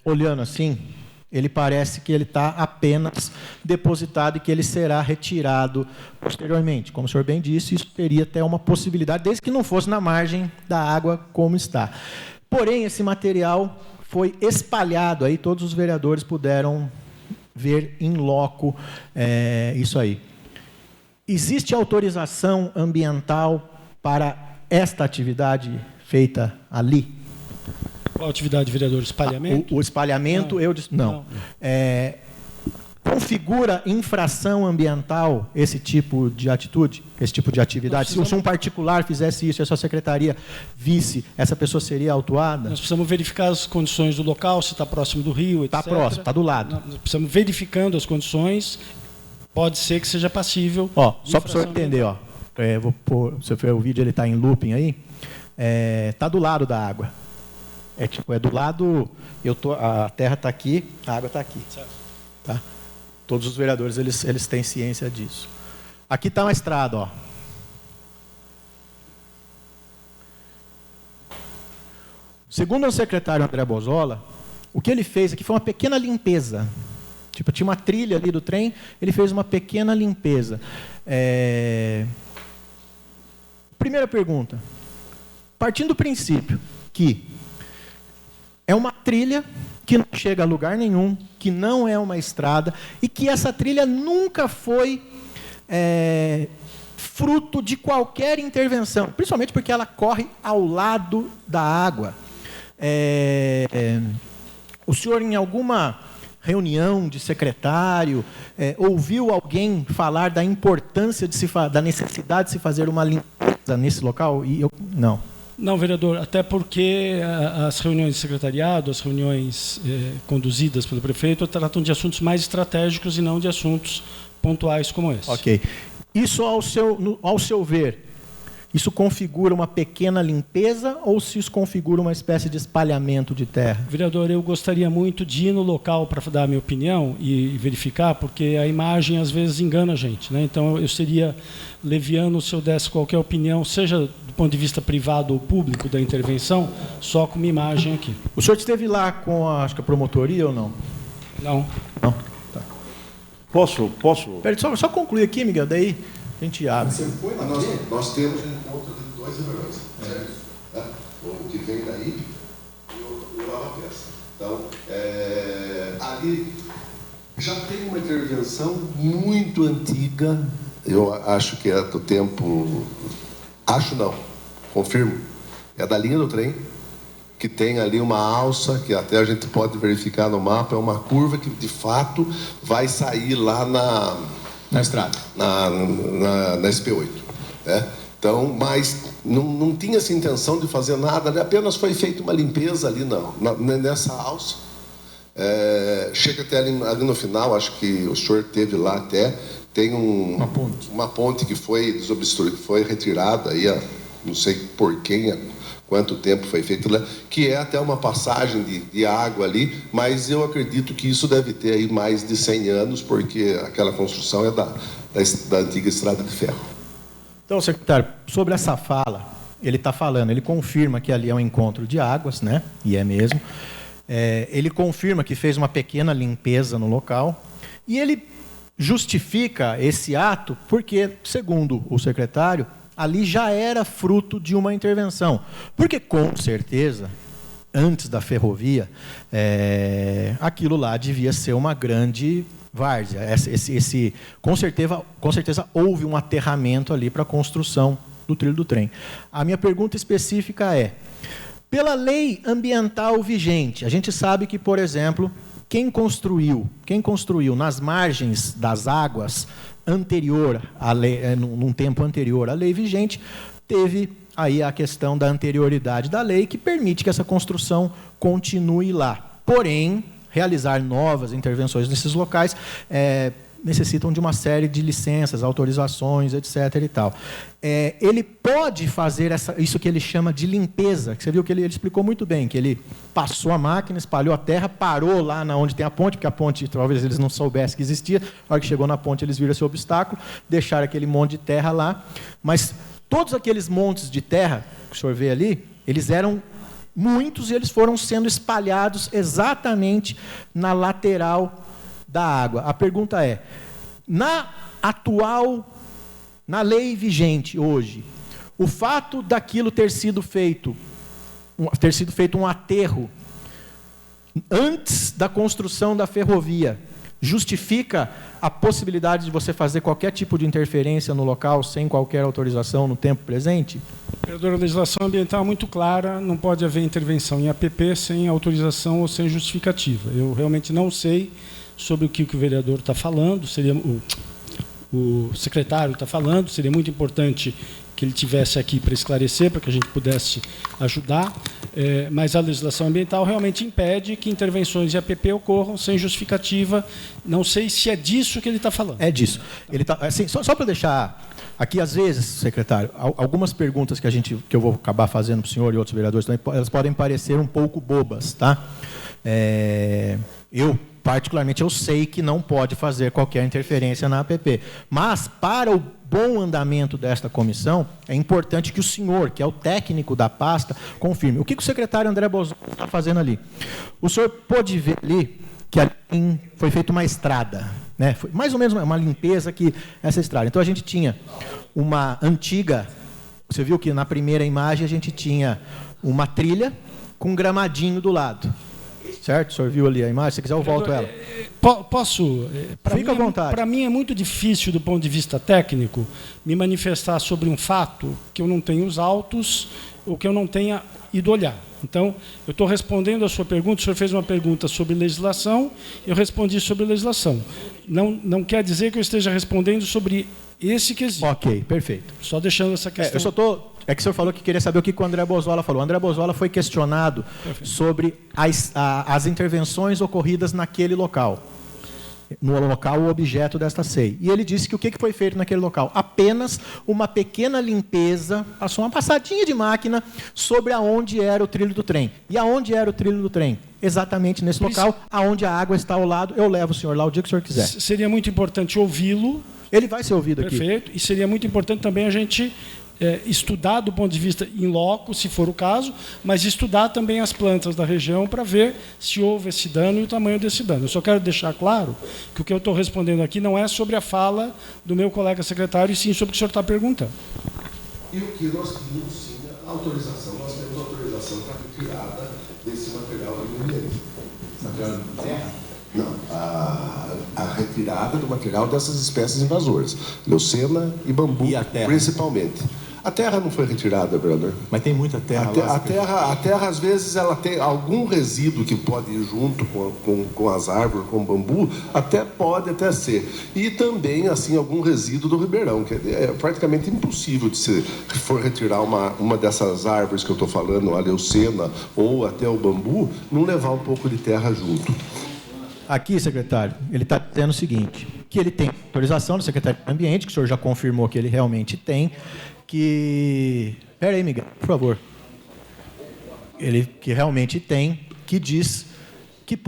olhando assim, ele parece que ele está apenas depositado e que ele será retirado posteriormente. Como o senhor bem disse, isso teria até uma possibilidade, desde que não fosse na margem da água como está. Porém, esse material foi espalhado, aí todos os vereadores puderam ver em loco isso aí. Existe autorização ambiental para esta atividade feita ali? Qual atividade, vereador? Espalhamento? O espalhamento, não. Eu disse, não. Configura infração ambiental esse tipo de atitude, esse tipo de atividade? Se um particular fizesse isso e a sua secretaria visse, essa pessoa seria autuada? Nós precisamos verificar as condições do local, se está próximo do rio, etc. Está próximo, está do lado. Nós precisamos verificando as condições, pode ser que seja passível. Só para o senhor entender, vou pôr, se for o vídeo, ele está em looping aí, está do lado da água. É do lado, a terra está aqui, a água está aqui. Certo. Tá? Todos os vereadores, eles têm ciência disso. Aqui está uma estrada, ó. Segundo o secretário André Bozola, o que ele fez aqui foi uma pequena limpeza. Tipo, tinha uma trilha ali do trem, ele fez uma pequena limpeza. Primeira pergunta. Partindo do princípio que é uma trilha que não chega a lugar nenhum, que não é uma estrada, e que essa trilha nunca foi fruto de qualquer intervenção, principalmente porque ela corre ao lado da água. O senhor, em alguma reunião de secretário? Ouviu alguém falar da importância, da necessidade de se fazer uma limpeza nesse local? Não. Não, vereador, até porque as reuniões de secretariado, as reuniões conduzidas pelo prefeito, tratam de assuntos mais estratégicos e não de assuntos pontuais como esse. Ok. Isso, ao seu ver, isso configura uma pequena limpeza ou se isso configura uma espécie de espalhamento de terra? Vereador, eu gostaria muito de ir no local para dar a minha opinião e verificar, porque a imagem às vezes engana a gente, né? Então eu seria leviano se eu desse qualquer opinião, seja do ponto de vista privado ou público da intervenção, só com uma imagem aqui. O senhor esteve lá com a promotoria ou não? Não. Não? Tá. Posso? Peraí, só concluir aqui, Miguel, daí a gente abre. Nós temos um encontro de 2 reuniões, certo? O que vem daí e o Lava Peça. Então, ali já tem uma intervenção muito antiga, eu acho que é do tempo... Acho não, confirmo. É da linha do trem, que tem ali uma alça, que até a gente pode verificar no mapa, é uma curva que, de fato, vai sair lá na estrada, na SP8, né? Então, mas não tinha essa intenção de fazer nada, né? Apenas foi feita uma limpeza ali nessa alça. Chega até ali no final, acho que o senhor teve lá até, tem uma ponte que foi desobstruída, que foi retirada aí, não sei por quem, quanto tempo foi feito lá, que é até uma passagem de água ali, mas eu acredito que isso deve ter aí mais de 100 anos, porque aquela construção é da antiga estrada de ferro. Então, secretário, sobre essa fala, ele está falando, ele confirma que ali é um encontro de águas, né? E é mesmo. Ele confirma que fez uma pequena limpeza no local e ele justifica esse ato porque, segundo o secretário, ali já era fruto de uma intervenção. Porque, com certeza, antes da ferrovia, aquilo lá devia ser uma grande várzea. Com certeza houve um aterramento ali para a construção do trilho do trem. A minha pergunta específica é, pela lei ambiental vigente, a gente sabe que, por exemplo, quem construiu nas margens das águas anterior à lei, num tempo anterior à lei vigente, teve aí a questão da anterioridade da lei que permite que essa construção continue lá. Porém, realizar novas intervenções nesses locais necessitam de uma série de licenças, autorizações, etc. e tal. Ele pode fazer isso que ele chama de limpeza, que você viu que ele explicou muito bem, que ele passou a máquina, espalhou a terra, parou lá onde tem a ponte, porque a ponte talvez eles não soubessem que existia, na hora que chegou na ponte eles viram esse obstáculo, deixaram aquele monte de terra lá, mas todos aqueles montes de terra que o senhor vê ali, eles eram muitos e eles foram sendo espalhados exatamente na lateral da água. A pergunta é, na lei vigente hoje, o fato daquilo ter sido feito um aterro antes da construção da ferrovia, justifica a possibilidade de você fazer qualquer tipo de interferência no local sem qualquer autorização no tempo presente? Vereador, a legislação ambiental é muito clara, não pode haver intervenção em APP sem autorização ou sem justificativa. Eu realmente não sei sobre o que o vereador está falando, seria o secretário está falando, seria muito importante que ele tivesse aqui para esclarecer, para que a gente pudesse ajudar, mas a legislação ambiental realmente impede que intervenções de APP ocorram sem justificativa. Não sei se é disso que ele está falando. É disso. Ele tá, assim, só para deixar aqui, às vezes, secretário, algumas perguntas que eu vou acabar fazendo para o senhor e outros vereadores também, elas podem parecer um pouco bobas, tá? Particularmente, eu sei que não pode fazer qualquer interferência na APP, mas para o bom andamento desta comissão, é importante que o senhor, que é o técnico da pasta, confirme. O que o secretário André Bozon está fazendo ali? O senhor pôde ver ali que ali foi feita uma estrada, né? Foi mais ou menos uma limpeza que essa estrada. Então, a gente tinha uma antiga, você viu que na primeira imagem a gente tinha uma trilha com um gramadinho do lado. Certo? O senhor viu ali a imagem? Se quiser, eu volto ela. Posso? Fica à vontade. Para mim é muito difícil, do ponto de vista técnico, me manifestar sobre um fato que eu não tenho os autos ou que eu não tenha ido olhar. Então, eu estou respondendo a sua pergunta. O senhor fez uma pergunta sobre legislação, eu respondi sobre legislação. Não quer dizer que eu esteja respondendo sobre esse quesito. Ok, perfeito. Só deixando essa questão. É que o senhor falou que queria saber o que o André Bozola falou. O André Bozola foi questionado sobre as intervenções ocorridas naquele local. No local, o objeto desta SEI. E ele disse que o que foi feito naquele local? Apenas uma pequena limpeza, passou uma passadinha de máquina sobre aonde era o trilho do trem. E aonde era o trilho do trem? Exatamente nesse local, aonde a água está ao lado. Eu levo o senhor lá o dia que o senhor quiser. Seria muito importante ouvi-lo. Ele vai ser ouvido aqui. Perfeito. E seria muito importante também a gente estudar do ponto de vista in loco, se for o caso, mas estudar também as plantas da região para ver se houve esse dano e o tamanho desse dano. Eu só quero deixar claro que o que eu estou respondendo aqui não é sobre a fala do meu colega secretário, e sim sobre o que o senhor está perguntando. E o que nós tínhamos, sim, a autorização, nós temos autorização para retirada desse material ali. Material de terra? Não, a retirada do material dessas espécies invasoras, leucena e bambu, e a terra? Principalmente. A terra não foi retirada, vereador. Mas tem muita terra lá. A terra, às vezes, ela tem algum resíduo que pode ir junto com as árvores, com o bambu, pode até ser. E também, assim, algum resíduo do ribeirão, que é praticamente impossível de se for retirar uma dessas árvores que eu estou falando, a leucena ou até o bambu, não levar um pouco de terra junto. Aqui, secretário, ele está dizendo o seguinte, que ele tem autorização do secretário de Ambiente, que o senhor já confirmou que ele realmente tem, que... Espera aí, Miguel, por favor. Ele que realmente tem, que diz que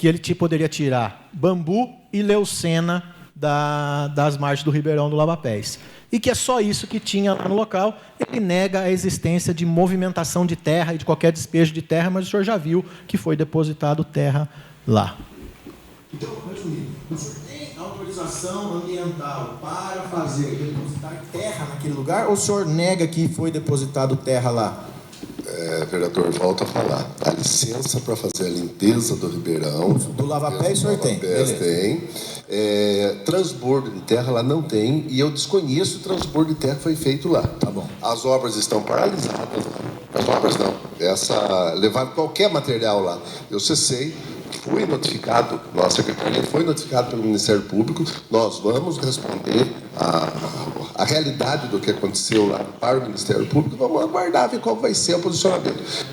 ele poderia tirar bambu e leucena das margens do Ribeirão do Lavapés. E que é só isso que tinha lá no local. Ele nega a existência de movimentação de terra e de qualquer despejo de terra, mas o senhor já viu que foi depositado terra lá. Então, resumindo, o senhor tem autorização ambiental para depositar terra naquele lugar, ou o senhor nega que foi depositado terra lá? Vereador, volta a falar. A licença para fazer a limpeza do ribeirão... Do Lavapés o senhor tem? Tem. Transbordo de terra lá não tem, e eu desconheço o transbordo de terra que foi feito lá. Tá bom. As obras estão paralisadas. As obras não. Levar qualquer material lá. Eu cessei. Fui notificado, nossa secretaria foi notificada pelo Ministério Público, nós vamos responder a realidade do que aconteceu lá para o Ministério Público, vamos aguardar, ver qual vai ser o posicionamento.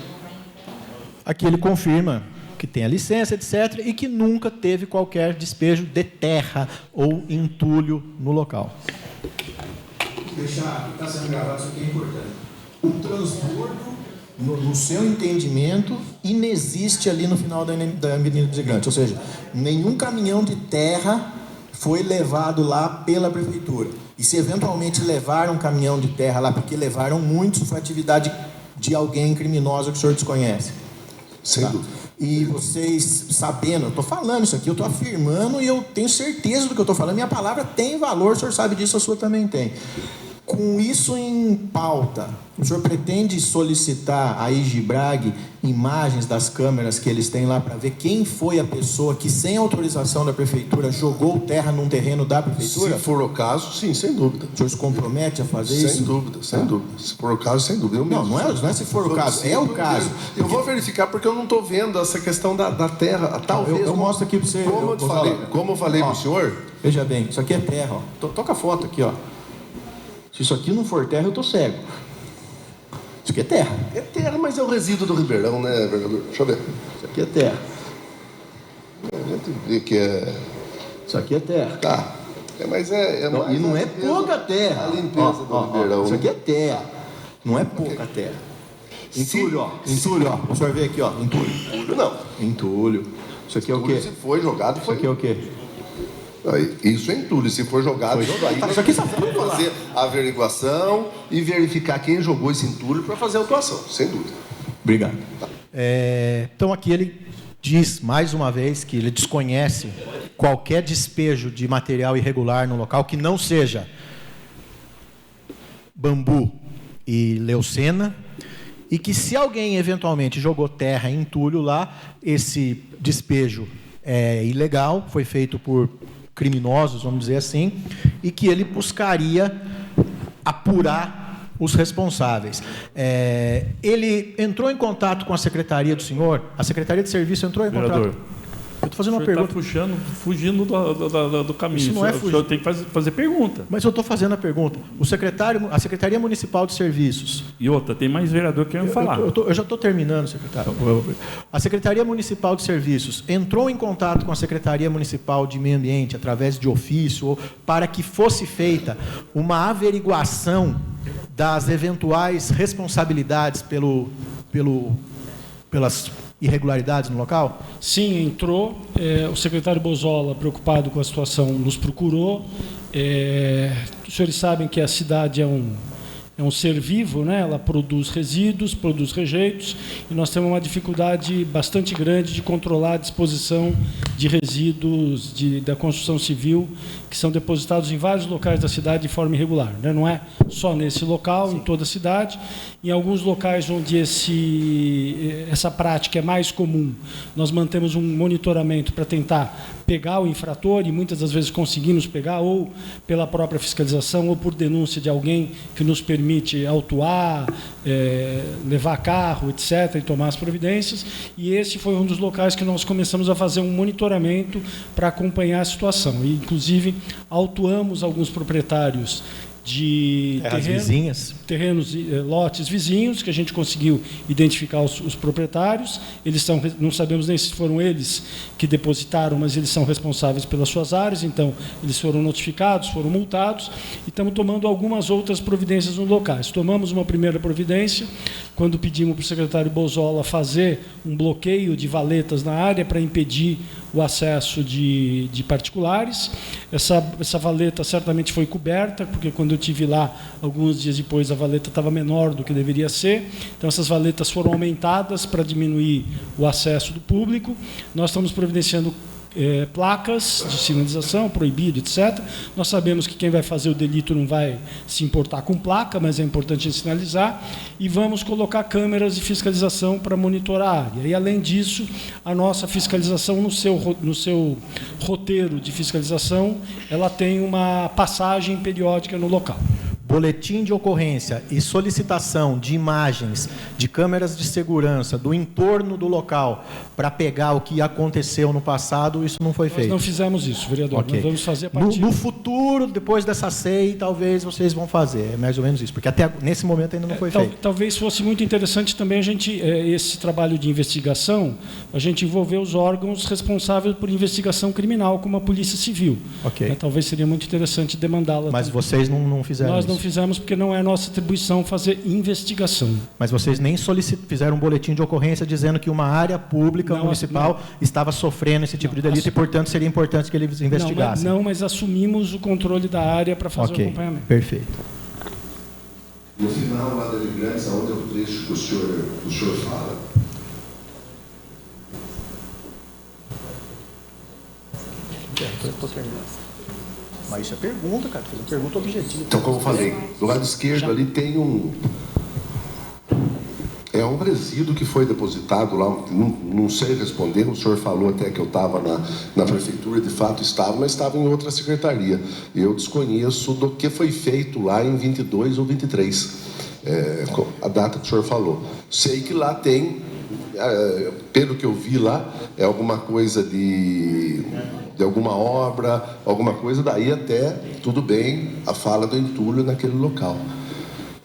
Aqui ele confirma que tem a licença, etc., e que nunca teve qualquer despejo de terra ou entulho no local. Deixar, está sendo gravado, isso aqui é importante. O transbordo, no seu entendimento, inexiste ali no final da Avenida dos Gigantes. Ou seja, nenhum caminhão de terra foi levado lá pela prefeitura. E se eventualmente levaram um caminhão de terra lá, porque levaram muitos, foi atividade de alguém criminosa que o senhor desconhece. Sem dúvida. E vocês sabendo, eu estou falando isso aqui, eu estou afirmando e eu tenho certeza do que eu estou falando. Minha palavra tem valor, o senhor sabe disso, a sua também tem. Com isso em pauta, o senhor pretende solicitar à IGBRAG imagens das câmeras que eles têm lá para ver quem foi a pessoa que, sem autorização da prefeitura, jogou terra num terreno da prefeitura? Se for o caso, sim, sem dúvida. O senhor se compromete a fazer isso? Sem dúvida, sem dúvida. Se for o caso, sem dúvida. Não é se for o caso, é o caso. Eu vou verificar porque eu não estou vendo essa questão da terra. Talvez eu mostro aqui para você. Como eu falei para o senhor... Veja bem, isso aqui é terra. Ó. Toca a foto aqui, ó. Se isso aqui não for terra, eu estou cego. Isso aqui é terra. É terra, mas é o resíduo do ribeirão, né, vereador? Deixa eu ver. Isso aqui é terra. A gente vê que é... Isso aqui é terra. Tá. Mas e não é pouca terra. A limpeza do ribeirão. Isso aqui é terra. Não é pouca terra. Entulho, ó. Entulho, ó. O senhor vê aqui, ó. Entulho. Entulho não. Entulho. Isso aqui é o quê? Se foi jogado, Isso aqui é o quê? Isso é entulho. Se for jogado, isso aqui só foi fazer a averiguação e verificar quem jogou esse entulho para fazer a autuação, sem dúvida. Obrigado. Então aqui ele diz mais uma vez que ele desconhece qualquer despejo de material irregular no local que não seja bambu e leucena, e que se alguém eventualmente jogou terra e entulho lá, esse despejo é ilegal, foi feito por criminosos, vamos dizer assim, e que ele buscaria apurar os responsáveis. Ele entrou em contato com a secretaria do senhor? A Secretaria de Serviço entrou em contato? Eu estou fazendo uma pergunta. Está fugindo do caminho. Isso não é fugir. O senhor tem que fazer pergunta. Mas eu estou fazendo a pergunta. A Secretaria Municipal de Serviços. E outra, tem mais vereador querendo falar. Eu já estou terminando, secretário. A Secretaria Municipal de Serviços entrou em contato com a Secretaria Municipal de Meio Ambiente, através de ofício, para que fosse feita uma averiguação das eventuais responsabilidades pelas irregularidades no local? Sim, entrou. O secretário Bozola, preocupado com a situação, nos procurou. Os senhores sabem que a cidade é um ser vivo, né? Ela produz resíduos, produz rejeitos, e nós temos uma dificuldade bastante grande de controlar a disposição de resíduos da construção civil que são depositados em vários locais da cidade de forma irregular, né? Não é só nesse local, sim, em toda a cidade. Em alguns locais onde essa prática é mais comum, nós mantemos um monitoramento para tentar pegar o infrator, e muitas das vezes conseguimos pegar, ou pela própria fiscalização, ou por denúncia de alguém que nos permite autuar, levar carro, etc., e tomar as providências. E esse foi um dos locais que nós começamos a fazer um monitoramento para acompanhar a situação. E, inclusive, autuamos alguns proprietários de terrenos, lotes vizinhos, que a gente conseguiu identificar os proprietários. Eles não sabemos nem se foram eles que depositaram, mas eles são responsáveis pelas suas áreas, então eles foram notificados, foram multados, e estamos tomando algumas outras providências nos locais. Tomamos uma primeira providência quando pedimos para o secretário Bozola fazer um bloqueio de valetas na área para impedir o acesso de particulares. Essa valeta certamente foi coberta, porque quando eu estive lá, alguns dias depois, a valeta estava menor do que deveria ser. Então, essas valetas foram aumentadas para diminuir o acesso do público. Nós estamos providenciando placas de sinalização, proibido, etc. Nós sabemos que quem vai fazer o delito não vai se importar com placa, mas é importante sinalizar, e vamos colocar câmeras de fiscalização para monitorar a área. E, além disso, a nossa fiscalização, no seu roteiro de fiscalização, ela tem uma passagem periódica no local. Boletim de ocorrência e solicitação de imagens de câmeras de segurança do entorno do local para pegar o que aconteceu no passado, isso não foi feito? Nós não fizemos isso, vereador. Okay. Nós vamos fazer a partir... No futuro, depois dessa CEI, talvez vocês vão fazer. É mais ou menos isso, porque até nesse momento ainda não foi feito. Talvez fosse muito interessante também esse trabalho de investigação, a gente envolver os órgãos responsáveis por investigação criminal, como a Polícia Civil. Okay. Talvez seria muito interessante demandá-la. Mas também. Vocês não fizeram Nós isso? Não fizemos porque não é nossa atribuição fazer investigação. Mas vocês nem fizeram um boletim de ocorrência dizendo que uma área pública municipal estava sofrendo esse tipo de delito e, portanto, seria importante que eles investigassem? Não, mas assumimos o controle da área para fazer o acompanhamento. Perfeito. No final, lá da Imigrantes, onde é o trecho que o senhor fala? Mas isso é pergunta, cara. Fez uma pergunta objetiva. Então, como eu falei, do lado esquerdo ali tem um resíduo que foi depositado lá, não sei responder, o senhor falou até que eu estava na prefeitura, de fato estava, mas estava em outra secretaria. Eu desconheço do que foi feito lá em 22 ou 23, a data que o senhor falou. Sei que lá tem, pelo que eu vi lá, é alguma coisa de alguma obra, alguma coisa, daí até tudo bem a fala do entulho naquele local.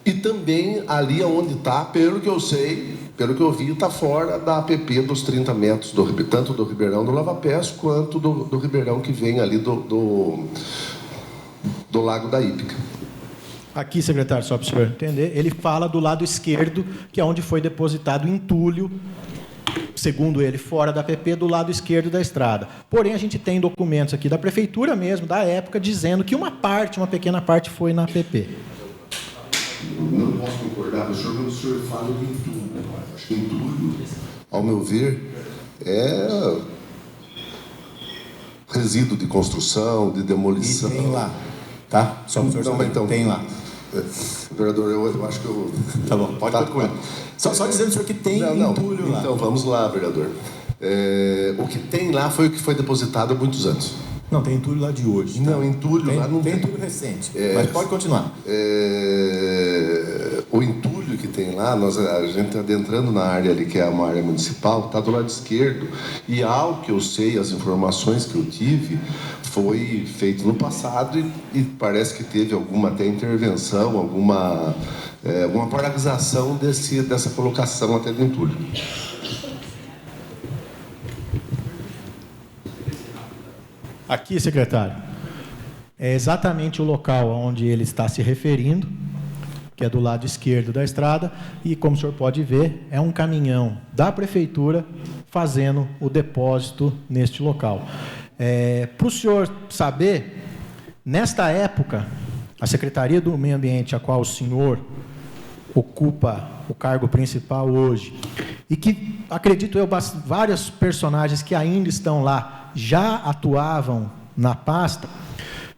E também ali onde está, pelo que eu sei, pelo que eu vi, está fora da APP dos 30 metros, tanto do Ribeirão do Lava Pés, quanto do Ribeirão que vem ali do Lago da Hípica. Aqui, secretário, só para o senhor entender, ele fala do lado esquerdo, que é onde foi depositado entulho, segundo ele, fora da APP, do lado esquerdo da estrada. Porém, a gente tem documentos aqui da prefeitura mesmo, da época, dizendo que uma pequena parte foi na APP. Não posso concordar com o senhor quando o senhor fala de entulho. Acho que entulho, ao meu ver, é resíduo de construção, de demolição. E tem lá, tá? Só para o senhor saber, então, tem lá. Vereador, eu acho que eu... Tá bom, pode concluir. Só dizendo, senhor, que tem entulho lá. Então, vamos lá, vereador. O que tem lá foi o que foi depositado há muitos anos. Não, tem entulho lá de hoje. Não, entulho lá não tem. tem. Entulho recente, mas pode continuar. O entulho que tem lá, a gente está adentrando na área ali, que é uma área municipal, está do lado esquerdo. E ao que eu sei, as informações que eu tive, foi feito no passado e parece que teve alguma até intervenção, alguma paralisação dessa colocação até do entulho. Aqui, secretário, é exatamente o local onde ele está se referindo, que é do lado esquerdo da estrada, e como o senhor pode ver, é um caminhão da prefeitura fazendo o depósito neste local. Para o senhor saber, nesta época, a Secretaria do Meio Ambiente, a qual o senhor ocupa o cargo principal hoje, e que, acredito eu, vários personagens que ainda estão lá já atuavam na pasta,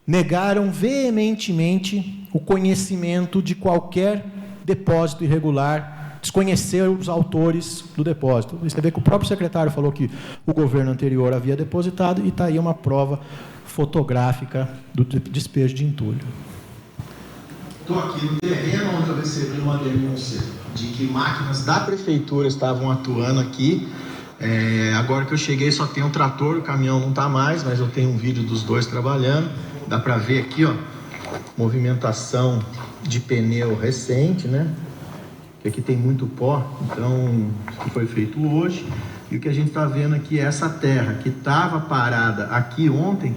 negaram veementemente o conhecimento de qualquer depósito irregular, desconheceram os autores do depósito. Você vê que o próprio secretário falou que o governo anterior havia depositado, e está aí uma prova fotográfica do despejo de entulho. Estou aqui no terreno onde eu recebi uma denúncia de que máquinas da prefeitura estavam atuando aqui. Agora que eu cheguei só tem um trator, o caminhão não está mais, mas eu tenho um vídeo dos dois trabalhando. Dá para ver aqui, ó, movimentação de pneu recente, né? Que aqui tem muito pó, então isso que foi feito hoje. E o que a gente está vendo aqui é essa terra que estava parada aqui ontem,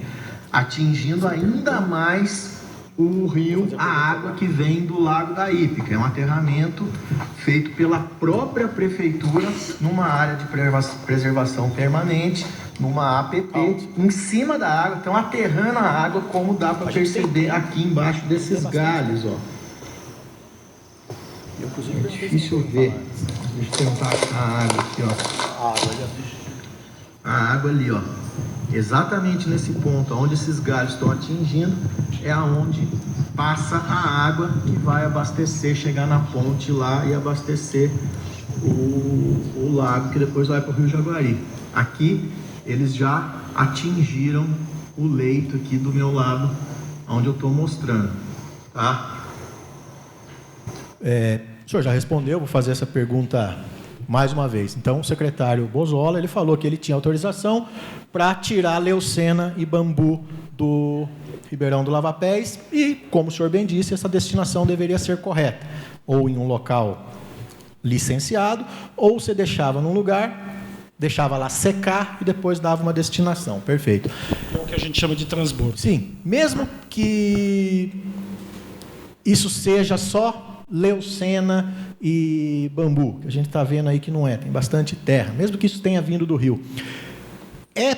atingindo ainda mais o rio, a água que vem do Lago da Hípica. É um aterramento feito pela própria prefeitura numa área de preservação permanente, numa APP, em cima da água. Estão aterrando a água, como dá para perceber aqui embaixo desses galhos, ó. É difícil ver. Deixa eu tentar achar a água aqui, ó. A água ali, ó. Exatamente nesse ponto, onde esses galhos estão atingindo, é aonde passa a água que vai abastecer, chegar na ponte lá e abastecer o lago, que depois vai para o Rio Jaguari. Aqui, eles já atingiram o leito aqui do meu lado, onde eu estou mostrando, tá? O senhor já respondeu, vou fazer essa pergunta mais uma vez. Então, o secretário Bozola, ele falou que ele tinha autorização para tirar leucena e bambu do Ribeirão do Lava Pés e, como o senhor bem disse, essa destinação deveria ser correta, ou em um local licenciado, ou você deixava num lugar, deixava lá secar e depois dava uma destinação. Perfeito. É o que a gente chama de transbordo. Sim, mesmo que isso seja só leucena e bambu, que a gente está vendo aí que não é, tem bastante terra, mesmo que isso tenha vindo do rio, é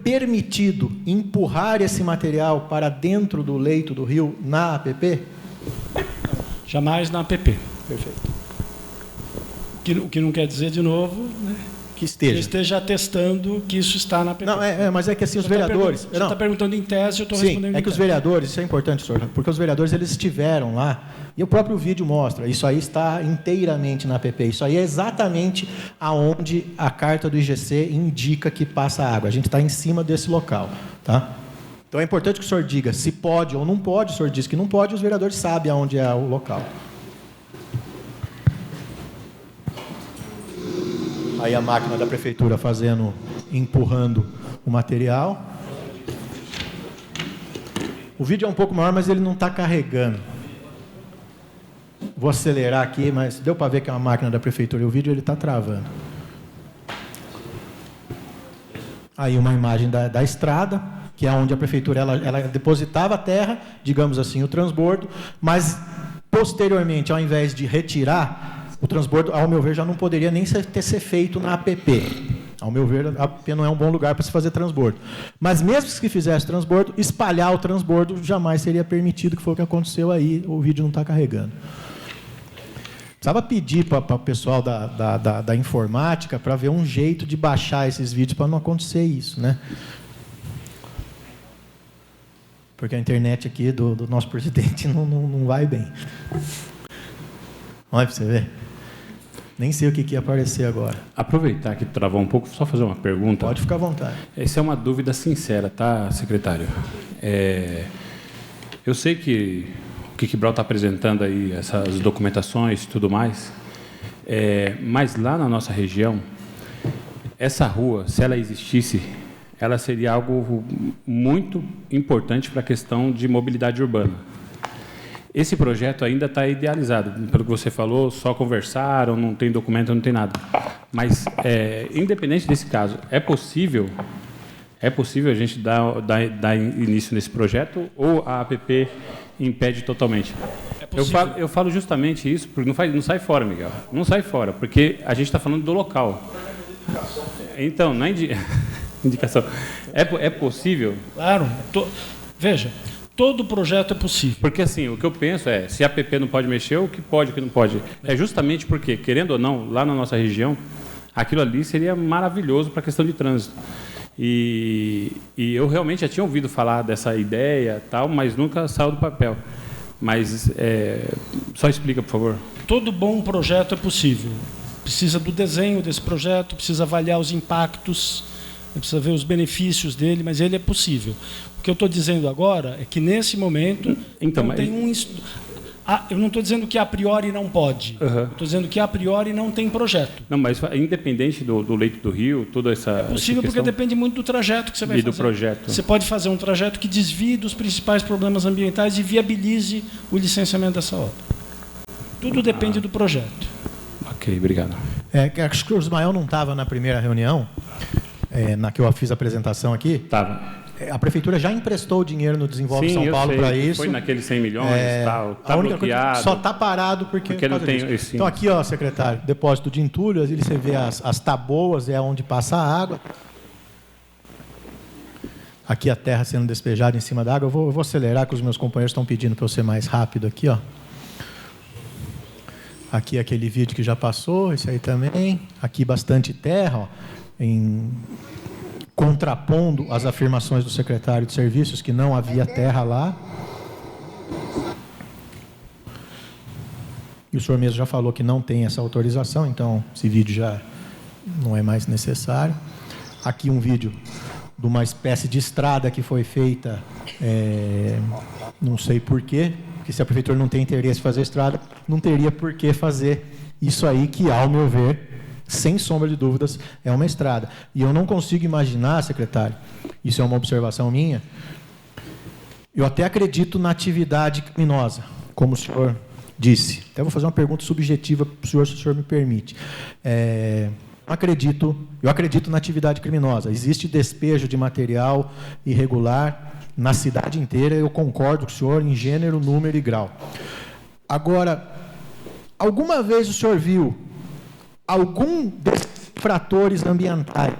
permitido empurrar esse material para dentro do leito do rio na APP? Jamais na APP. Perfeito. O que não quer dizer, de novo, né, que esteja atestando que isso está na APP. Não, mas é que assim, os vereadores... Você está perguntando em tese, eu estou respondendo em tese. É que os vereadores, isso é importante, senhor, porque os vereadores, eles estiveram lá, e o próprio vídeo mostra, isso aí está inteiramente na APP, isso aí é exatamente aonde a carta do IGC indica que passa a água, a gente está em cima desse local, tá? Então é importante que o senhor diga se pode ou não pode, o senhor diz que não pode, os vereadores sabem aonde é o local. Aí a máquina da prefeitura empurrando o material. O vídeo é um pouco maior, mas ele não está carregando. Vou acelerar aqui, mas deu para ver que é uma máquina da prefeitura e o vídeo ele está travando. Aí uma imagem da estrada, que é onde a prefeitura ela depositava a terra, digamos assim, o transbordo, mas posteriormente, ao invés de retirar, o transbordo, ao meu ver, já não poderia nem ser feito na APP. Ao meu ver, a APP não é um bom lugar para se fazer transbordo. Mas mesmo que fizesse transbordo, espalhar o transbordo jamais seria permitido, que foi o que aconteceu aí, o vídeo não está carregando. Precisava pedir para o pessoal da informática para ver um jeito de baixar esses vídeos para não acontecer isso, né? Porque a internet aqui do nosso presidente não vai bem. Olha para você ver. Nem sei o que ia aparecer agora. Aproveitar que travou um pouco, só fazer uma pergunta. Pode ficar à vontade. Essa é uma dúvida sincera, tá, secretário? Eu sei que o que Brau está apresentando aí, essas documentações e tudo mais, mas lá na nossa região, essa rua, se ela existisse, ela seria algo muito importante para a questão de mobilidade urbana. Esse projeto ainda está idealizado. Pelo que você falou, só conversaram, não tem documento, não tem nada. Mas, independente desse caso, é possível a gente dar início nesse projeto ou a APP impede totalmente? Eu falo justamente isso, porque não sai fora, Miguel. Não sai fora, porque a gente está falando do local. Então, não é indicação. É possível? Claro. Veja, todo projeto é possível. Porque, assim, o que eu penso se a APP não pode mexer, o que pode, o que não pode. É justamente porque, querendo ou não, lá na nossa região, aquilo ali seria maravilhoso para a questão de trânsito. E eu realmente já tinha ouvido falar dessa ideia, tal, mas nunca saiu do papel. Mas só explica, por favor. Todo bom projeto é possível. Precisa do desenho desse projeto, precisa avaliar os impactos, precisa ver os benefícios dele, mas ele é possível. O que eu estou dizendo agora é que, nesse momento, eu não estou dizendo que a priori não pode. Estou dizendo que a priori não tem projeto. Não, mas independente do leito do rio, toda essa É possível porque depende muito do trajeto que você vai fazer. E do projeto. Você pode fazer um trajeto que desvie dos principais problemas ambientais e viabilize o licenciamento dessa obra. Tudo depende do projeto. Ok, obrigado. Acho que o Ismael não estava na primeira reunião, na que eu fiz a apresentação aqui. Estava. A prefeitura já emprestou dinheiro no Desenvolve São Paulo para isso. Foi naqueles 100 milhões e tal. Está bloqueado. Só está parado porque não tem esse... Então, aqui, secretário, depósito de entulho, ali você vê as taboas, é onde passa a água. Aqui a terra sendo despejada em cima da água. Eu vou acelerar, que os meus companheiros estão pedindo para eu ser mais rápido aqui, ó. Aqui aquele vídeo que já passou, esse aí também. Aqui bastante terra, ó, contrapondo as afirmações do secretário de Serviços, que não havia terra lá. E o senhor mesmo já falou que não tem essa autorização, então esse vídeo já não é mais necessário. Aqui um vídeo de uma espécie de estrada que foi feita, não sei porquê, porque se a prefeitura não tem interesse em fazer estrada, não teria por que fazer isso aí, que, ao meu ver, sem sombra de dúvidas, é uma estrada. E eu não consigo imaginar, secretário, isso é uma observação minha, eu até acredito na atividade criminosa, como o senhor disse. Até vou fazer uma pergunta subjetiva para o senhor, se o senhor me permite. Eu acredito na atividade criminosa. Existe despejo de material irregular na cidade inteira, eu concordo com o senhor em gênero, número e grau. Agora, alguma vez o senhor viu algum desses infratores ambientais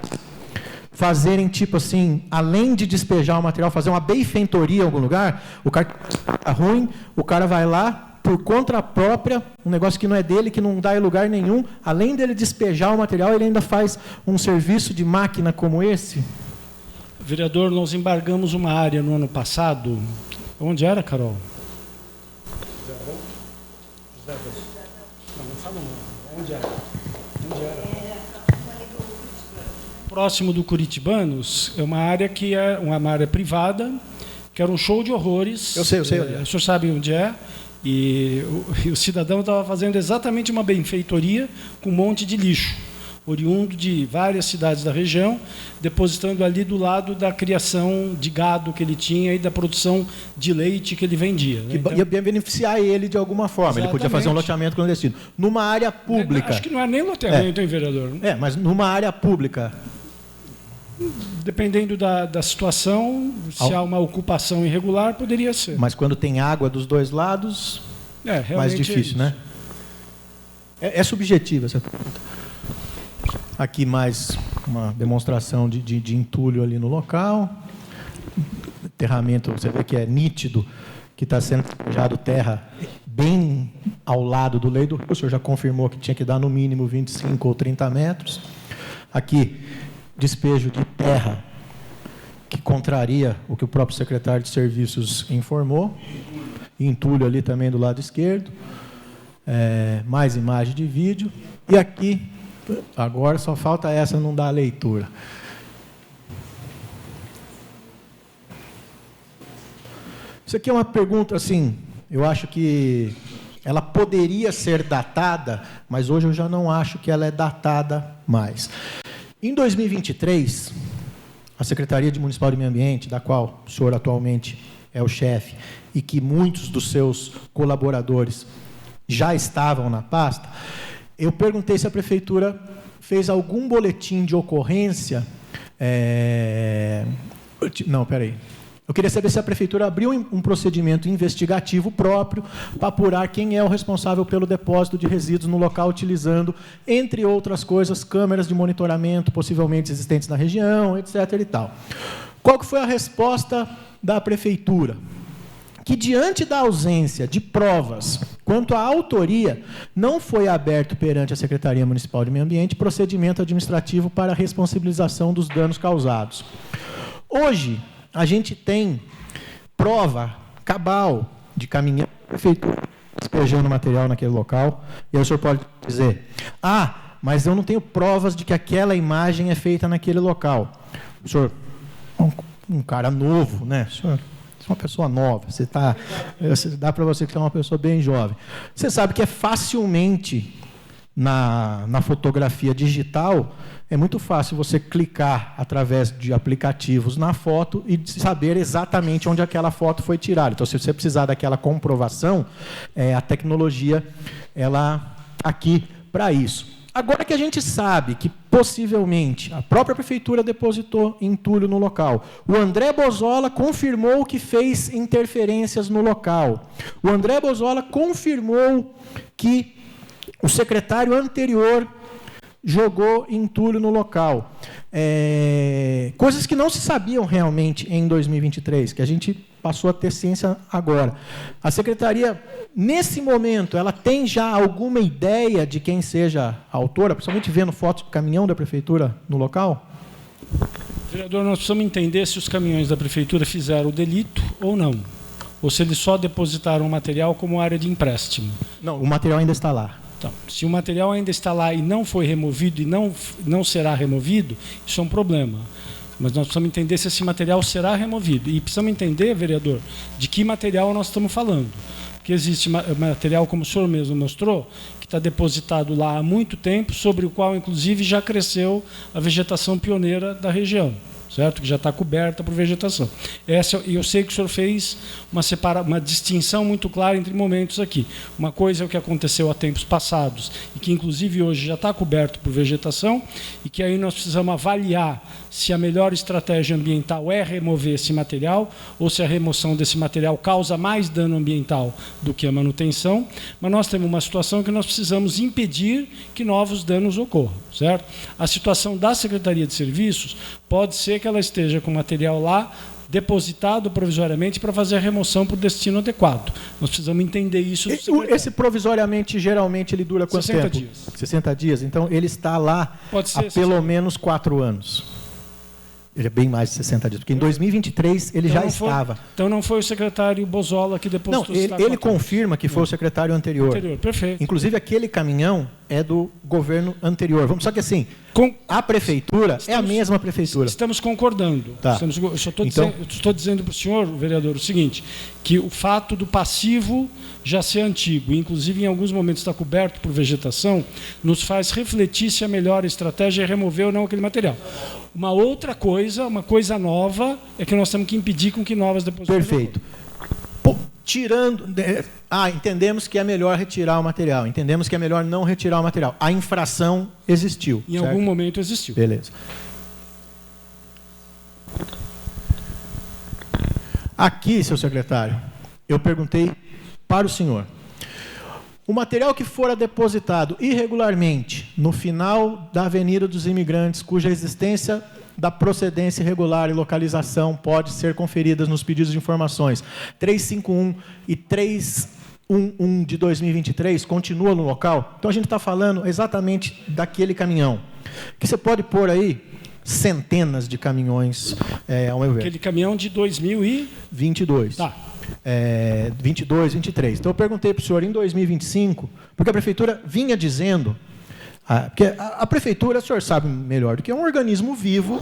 fazerem, tipo assim, além de despejar o material, fazer uma benfeitoria em algum lugar? O cara está ruim, o cara vai lá, por conta própria, um negócio que não é dele, que não dá em lugar nenhum, além dele despejar o material, ele ainda faz um serviço de máquina como esse? Vereador, nós embargamos uma área no ano passado. Onde era, Carol? Não fala não. Onde era? Próximo do Curitibanos, é uma área que é uma área privada, que era um show de horrores. Eu sei. O senhor sabe onde é? E o cidadão estava fazendo exatamente uma benfeitoria com um monte de lixo, oriundo de várias cidades da região, depositando ali do lado da criação de gado que ele tinha e da produção de leite que ele vendia. Né? Que ia beneficiar ele de alguma forma. Exatamente. Ele podia fazer um loteamento clandestino. Numa área pública. Acho que não é nem loteamento, hein, vereador? Mas numa área pública. Dependendo da situação, se há uma ocupação irregular, poderia ser. Mas quando tem água dos dois lados, mais difícil, né? É subjetiva essa pergunta. Aqui mais uma demonstração de entulho ali no local. Enterramento, você vê que é nítido que está sendo despejado terra bem ao lado do leito do rio. O senhor já confirmou que tinha que dar no mínimo 25 ou 30 metros. Aqui, despejo de terra, que contraria o que o próprio secretário de Serviços informou. Entulho ali também do lado esquerdo. mais imagem de vídeo. E aqui, agora só falta essa não dar a leitura. Isso aqui é uma pergunta, assim, eu acho que ela poderia ser datada, mas hoje eu já não acho que ela é datada mais. Em 2023, a Secretaria Municipal de Meio Ambiente, da qual o senhor atualmente é o chefe, e que muitos dos seus colaboradores já estavam na pasta, eu perguntei se a Prefeitura fez algum boletim de ocorrência. Não, peraí. Eu queria saber se a Prefeitura abriu um procedimento investigativo próprio para apurar quem é o responsável pelo depósito de resíduos no local, utilizando, entre outras coisas, câmeras de monitoramento possivelmente existentes na região, etc. e tal. Qual que foi a resposta da Prefeitura? Que, diante da ausência de provas quanto à autoria, não foi aberto perante a Secretaria Municipal de Meio Ambiente procedimento administrativo para a responsabilização dos danos causados. Hoje, a gente tem prova cabal de caminhão da Prefeitura despejando material naquele local, e aí o senhor pode dizer, mas eu não tenho provas de que aquela imagem é feita naquele local. O senhor é um cara novo, né? O senhor é uma pessoa nova, dá para você que é uma pessoa bem jovem. Você sabe que é facilmente, na fotografia digital, é muito fácil você clicar através de aplicativos na foto e saber exatamente onde aquela foto foi tirada. Então, se você precisar daquela comprovação, a tecnologia ela aqui para isso. Agora que a gente sabe que, possivelmente, a própria Prefeitura depositou entulho no local, o André Bozola confirmou que fez interferências no local, o André Bozola confirmou que o secretário anterior jogou entulho no local. Coisas que não se sabiam realmente em 2023, que a gente passou a ter ciência agora. A Secretaria, nesse momento, ela tem já alguma ideia de quem seja a autora, principalmente vendo fotos do caminhão da Prefeitura no local? Vereador, nós precisamos entender se os caminhões da Prefeitura fizeram o delito ou não. Ou se eles só depositaram o material como área de empréstimo. Não, o material ainda está lá. Então, se o material ainda está lá e não foi removido e não será removido, isso é um problema. Mas nós precisamos entender se esse material será removido. E precisamos entender, vereador, de que material nós estamos falando. Porque existe material, como o senhor mesmo mostrou, que está depositado lá há muito tempo, sobre o qual, inclusive, já cresceu a vegetação pioneira da região. Certo? Que já está coberta por vegetação. E eu sei que o senhor fez uma distinção muito clara entre momentos aqui. Uma coisa é o que aconteceu há tempos passados, e que inclusive hoje já está coberto por vegetação, e que aí nós precisamos avaliar se a melhor estratégia ambiental é remover esse material, ou se a remoção desse material causa mais dano ambiental do que a manutenção. Mas nós temos uma situação que nós precisamos impedir que novos danos ocorram. Certo? A situação da Secretaria de Serviços pode ser que ela esteja com o material lá depositado provisoriamente para fazer a remoção para o destino adequado. Nós precisamos entender isso. Esse provisoriamente, geralmente, ele dura quanto 60 tempo? dias. 60 dias. Então, ele está lá há pelo menos 4 anos. Ele é bem mais de 60 dias, porque em 2023 ele já estava. Então não foi o secretário Bozola que depositou. Não, ele confirma que foi o secretário anterior. Perfeito. Inclusive, aquele caminhão é do governo anterior. Só que assim, a prefeitura é a mesma prefeitura. Estamos concordando. Tá. Eu só estou dizendo para o senhor, vereador, o seguinte, que o fato do passivo já ser antigo, e inclusive em alguns momentos está coberto por vegetação, nos faz refletir se a melhor estratégia é remover ou não aquele material. Uma outra coisa, uma coisa nova, é que nós temos que impedir com que novas deposições. Perfeito. Entendemos que é melhor retirar o material. Entendemos que é melhor não retirar o material. A infração existiu. Em algum momento existiu. Beleza. Aqui, seu secretário, eu perguntei para o senhor. O material que fora depositado irregularmente no final da Avenida dos Imigrantes, cuja existência da procedência irregular e localização pode ser conferidas nos pedidos de informações 351 e 311 de 2023, continua no local. Então, a gente está falando exatamente daquele caminhão. Que você pode pôr aí centenas de caminhões, ao meu ver. Aquele caminhão de 2022. Tá. 22, 23. Então, eu perguntei para o senhor em 2025, porque a prefeitura vinha dizendo... Porque a prefeitura, o senhor sabe melhor do que é um organismo vivo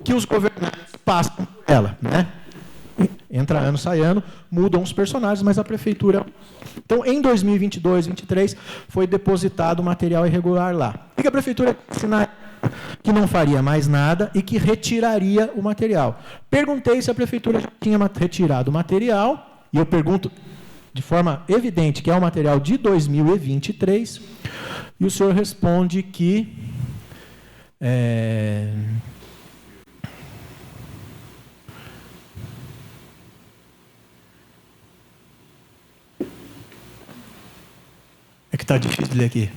que os governantes passam por ela, né? Entra ano, sai ano, mudam os personagens, mas a prefeitura... Então, em 2022, 2023, foi depositado material irregular lá. E a prefeitura disse que não faria mais nada e que retiraria o material. Perguntei se a prefeitura já tinha retirado o material, e eu pergunto de forma evidente que é o material de 2023, e o senhor responde que... É que está difícil de ler aqui.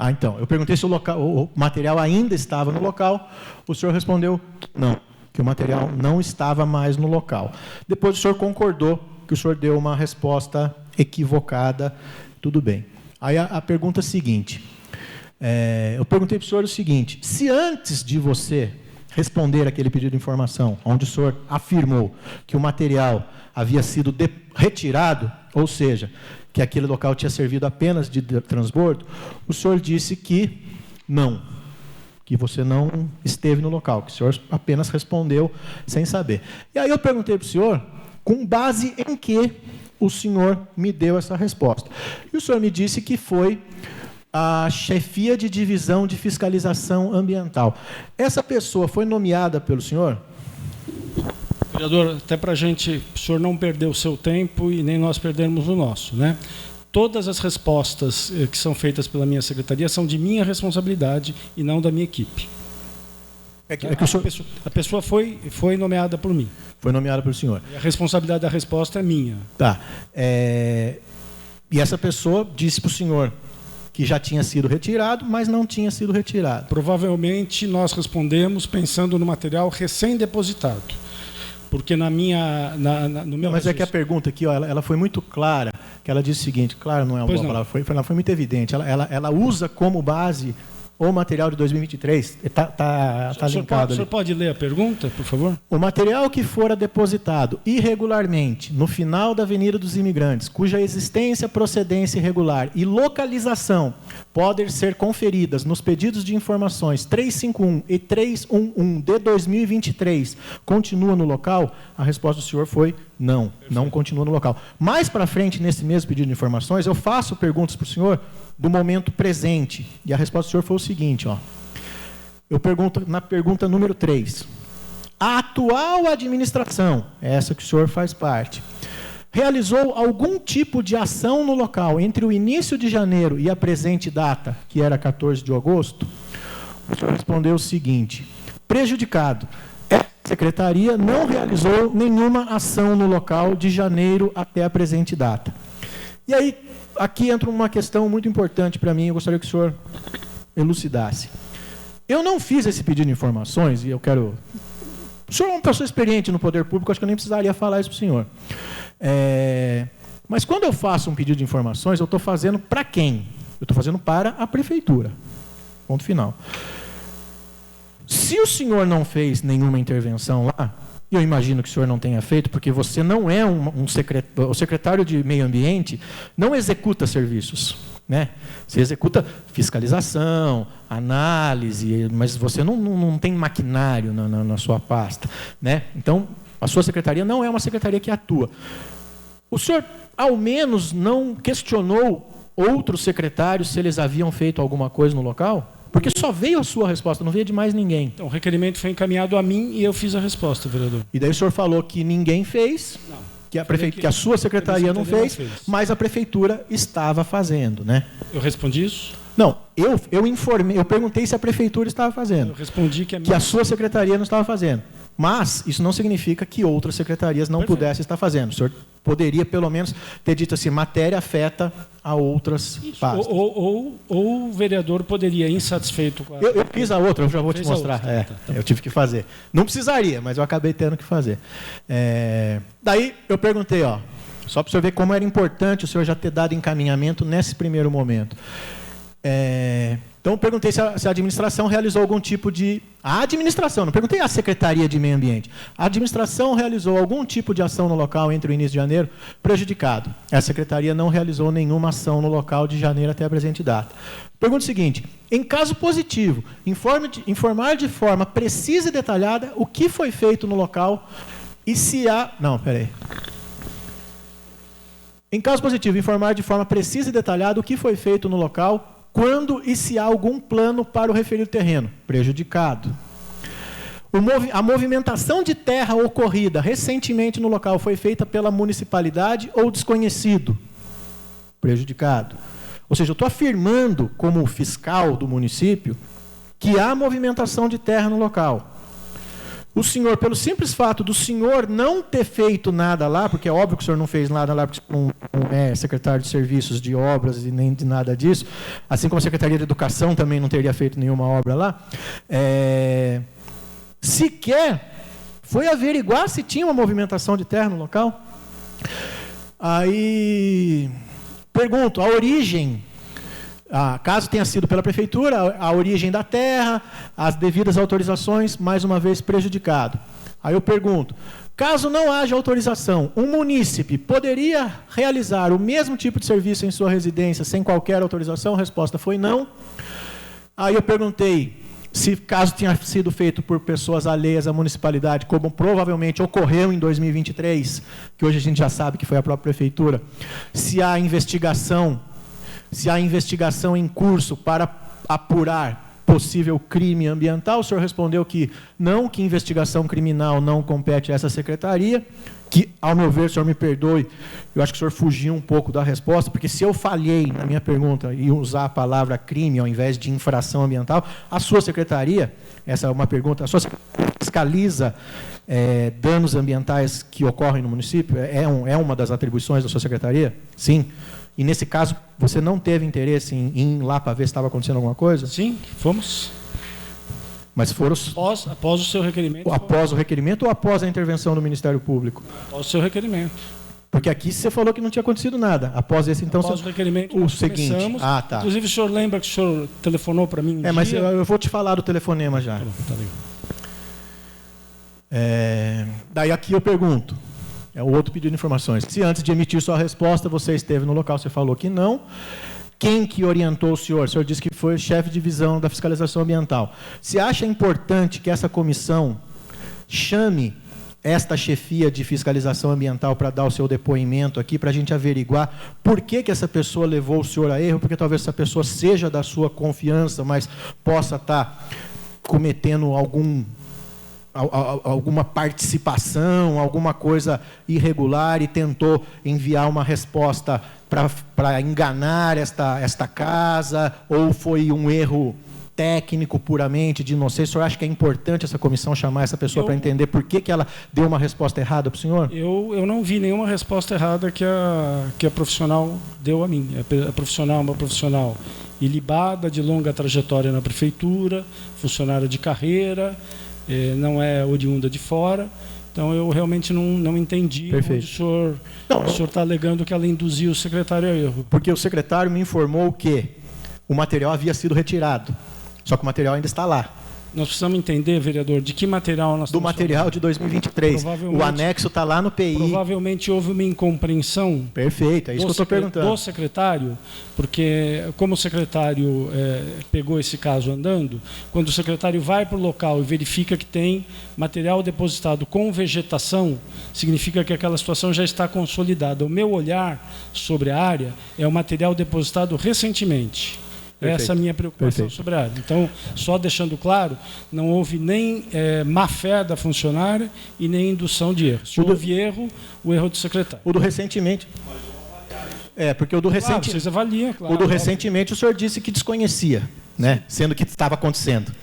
Então, eu perguntei se o material ainda estava no local, o senhor respondeu não, que o material não estava mais no local. Depois o senhor concordou que o senhor deu uma resposta equivocada, tudo bem. Aí a pergunta seguinte, eu perguntei para o senhor o seguinte, se antes de você responder aquele pedido de informação, onde o senhor afirmou que o material havia sido retirado, ou seja, que aquele local tinha servido apenas de transbordo, o senhor disse que não, que você não esteve no local, que o senhor apenas respondeu sem saber. E aí eu perguntei para o senhor, com base em que o senhor me deu essa resposta. E o senhor me disse que foi a chefia de divisão de fiscalização ambiental. Essa pessoa foi nomeada pelo senhor? Vereador, até para a gente, o senhor não perder o seu tempo e nem nós perdermos o nosso, né? Todas as respostas que são feitas pela minha secretaria são de minha responsabilidade e não da minha equipe. A pessoa foi nomeada por mim. Foi nomeada pelo senhor. E a responsabilidade da resposta é minha. Tá. E essa pessoa disse para o senhor que já tinha sido retirado, mas não tinha sido retirado. Provavelmente nós respondemos pensando no material recém-depositado. Porque no meu... Mas é que a pergunta aqui, ó, ela foi muito clara, que ela disse o seguinte, claro, não é uma boa palavra, ela foi muito evidente, ela usa como base o material de 2023, está linkado ali. O senhor pode ler a pergunta, por favor? O material que fora depositado irregularmente no final da Avenida dos Imigrantes, cuja existência, procedência irregular e localização podem ser conferidas nos pedidos de informações 351 e 311 de 2023, continua no local? A resposta do senhor foi não, não continua no local. Mais para frente, nesse mesmo pedido de informações, eu faço perguntas para o senhor do momento presente. E a resposta do senhor foi o seguinte, ó. Eu pergunto na pergunta número 3. A atual administração, essa que o senhor faz parte, realizou algum tipo de ação no local entre o início de janeiro e a presente data, que era 14 de agosto? O senhor respondeu o seguinte: prejudicado. A secretaria não realizou nenhuma ação no local de janeiro até a presente data. E aí, aqui entra uma questão muito importante para mim, eu gostaria que o senhor elucidasse. Eu não fiz esse pedido de informações, e eu quero... O senhor é uma pessoa experiente no poder público, acho que eu nem precisaria falar isso para o senhor. Mas quando eu faço um pedido de informações, eu estou fazendo para quem? Eu estou fazendo para a prefeitura. Ponto final. Se o senhor não fez nenhuma intervenção lá, eu imagino que o senhor não tenha feito, porque você não é o secretário de Meio Ambiente não executa serviços, né? Você executa fiscalização, análise, mas você não tem maquinário na sua pasta, né? Então, a sua secretaria não é uma secretaria que atua. O senhor, ao menos, não questionou outros secretários se eles haviam feito alguma coisa no local? Porque só veio a sua resposta, não veio de mais ninguém. Então, o requerimento foi encaminhado a mim e eu fiz a resposta, vereador. E daí o senhor falou que ninguém fez, que a sua secretaria não fez, mas a prefeitura estava fazendo, né? Eu respondi isso? Não, eu informei, eu perguntei se a prefeitura estava fazendo. Eu respondi que a sua secretaria não estava fazendo. Mas isso não significa que outras secretarias não pudessem estar fazendo. O senhor poderia, pelo menos, ter dito assim, matéria afeta a outras pastas. Ou o vereador poderia, insatisfeito com a... Eu fiz a outra, eu já vou te mostrar. Tá. Eu tive que fazer. Não precisaria, mas eu acabei tendo que fazer. Daí eu perguntei, ó, só para o senhor ver como era importante o senhor já ter dado encaminhamento nesse primeiro momento. Então, perguntei se a administração realizou algum tipo de... A administração, não perguntei a Secretaria de Meio Ambiente. A administração realizou algum tipo de ação no local entre o início de janeiro prejudicado. A Secretaria não realizou nenhuma ação no local de janeiro até a presente data. Pergunta seguinte: em caso positivo, informar de forma precisa e detalhada o que foi feito no local e se há... Não, peraí. Em caso positivo, informar de forma precisa e detalhada o que foi feito no local, quando e se há algum plano para o referido terreno prejudicado. A movimentação de terra ocorrida recentemente no local foi feita pela municipalidade ou desconhecido? Prejudicado. Ou seja, eu estou afirmando, como fiscal do município, que há movimentação de terra no local. O senhor, pelo simples fato do senhor não ter feito nada lá, porque é óbvio que o senhor não fez nada lá, porque não é secretário de serviços, de obras e nem de nada disso, assim como a Secretaria de Educação também não teria feito nenhuma obra lá, sequer foi averiguar se tinha uma movimentação de terra no local. Aí, pergunto, a origem... caso tenha sido pela prefeitura, a origem da terra, as devidas autorizações, mais uma vez prejudicado. Aí eu pergunto, caso não haja autorização, um munícipe poderia realizar o mesmo tipo de serviço em sua residência sem qualquer autorização? A resposta foi não. Aí eu perguntei se caso tenha sido feito por pessoas alheias à municipalidade, como provavelmente ocorreu em 2023, que hoje a gente já sabe que foi a própria prefeitura, se há investigação em curso para apurar possível crime ambiental. O senhor respondeu que não, que investigação criminal não compete a essa secretaria, que, ao meu ver, o senhor me perdoe, eu acho que o senhor fugiu um pouco da resposta, porque se eu falhei na minha pergunta e usar a palavra crime ao invés de infração ambiental, a sua secretaria, essa é uma pergunta, a sua secretaria fiscaliza danos ambientais que ocorrem no município? É uma das atribuições da sua secretaria? Sim. E, nesse caso, você não teve interesse em ir lá para ver se estava acontecendo alguma coisa? Sim, fomos. Mas foram... Após o seu requerimento? Após o requerimento ou após a intervenção do Ministério Público? Após o seu requerimento. Porque aqui você falou que não tinha acontecido nada. Após esse, então... Após o requerimento, o seguinte... Tá. Inclusive, o senhor lembra que o senhor telefonou para mim mas dia? Eu vou te falar do telefonema já. Tá legal. Daí aqui eu pergunto... É o outro pedido de informações. Se antes de emitir sua resposta, você esteve no local, você falou que não. Quem que orientou o senhor? O senhor disse que foi o chefe de divisão da fiscalização ambiental. Se acha importante que essa comissão chame esta chefia de fiscalização ambiental para dar o seu depoimento aqui, para a gente averiguar por que essa pessoa levou o senhor a erro, porque talvez essa pessoa seja da sua confiança, mas possa estar cometendo alguma participação, alguma coisa irregular e tentou enviar uma resposta para enganar esta casa, ou foi um erro técnico puramente, de inocência. O senhor acha que é importante essa comissão chamar essa pessoa para entender por que ela deu uma resposta errada para o senhor? Eu não vi nenhuma resposta errada que a profissional deu a mim. A profissional é uma profissional ilibada, de longa trajetória na prefeitura, funcionária de carreira, não é oriunda de fora. Então, eu realmente não entendi. Perfeito. O senhor está alegando que ela induziu o secretário a erro. Porque o secretário me informou que o material havia sido retirado, só que o material ainda está lá. Nós precisamos entender, vereador, de que material nós estamos falando. Do material de 2023. O anexo está lá no PI. Provavelmente houve uma incompreensão. Perfeito, é isso que eu estou perguntando. Do secretário, porque como o secretário pegou esse caso andando, quando o secretário vai para o local e verifica que tem material depositado com vegetação, significa que aquela situação já está consolidada. O meu olhar sobre a área é o material depositado recentemente. Perfeito. Essa é a minha preocupação sobre a área. Então, só deixando claro, não houve nem má-fé da funcionária e nem indução de erro. Se houve erro, o erro do secretário. O do recentemente... porque o do recentemente... Vocês avaliam, claro. O do recentemente o senhor disse que desconhecia, né? Sendo que estava acontecendo.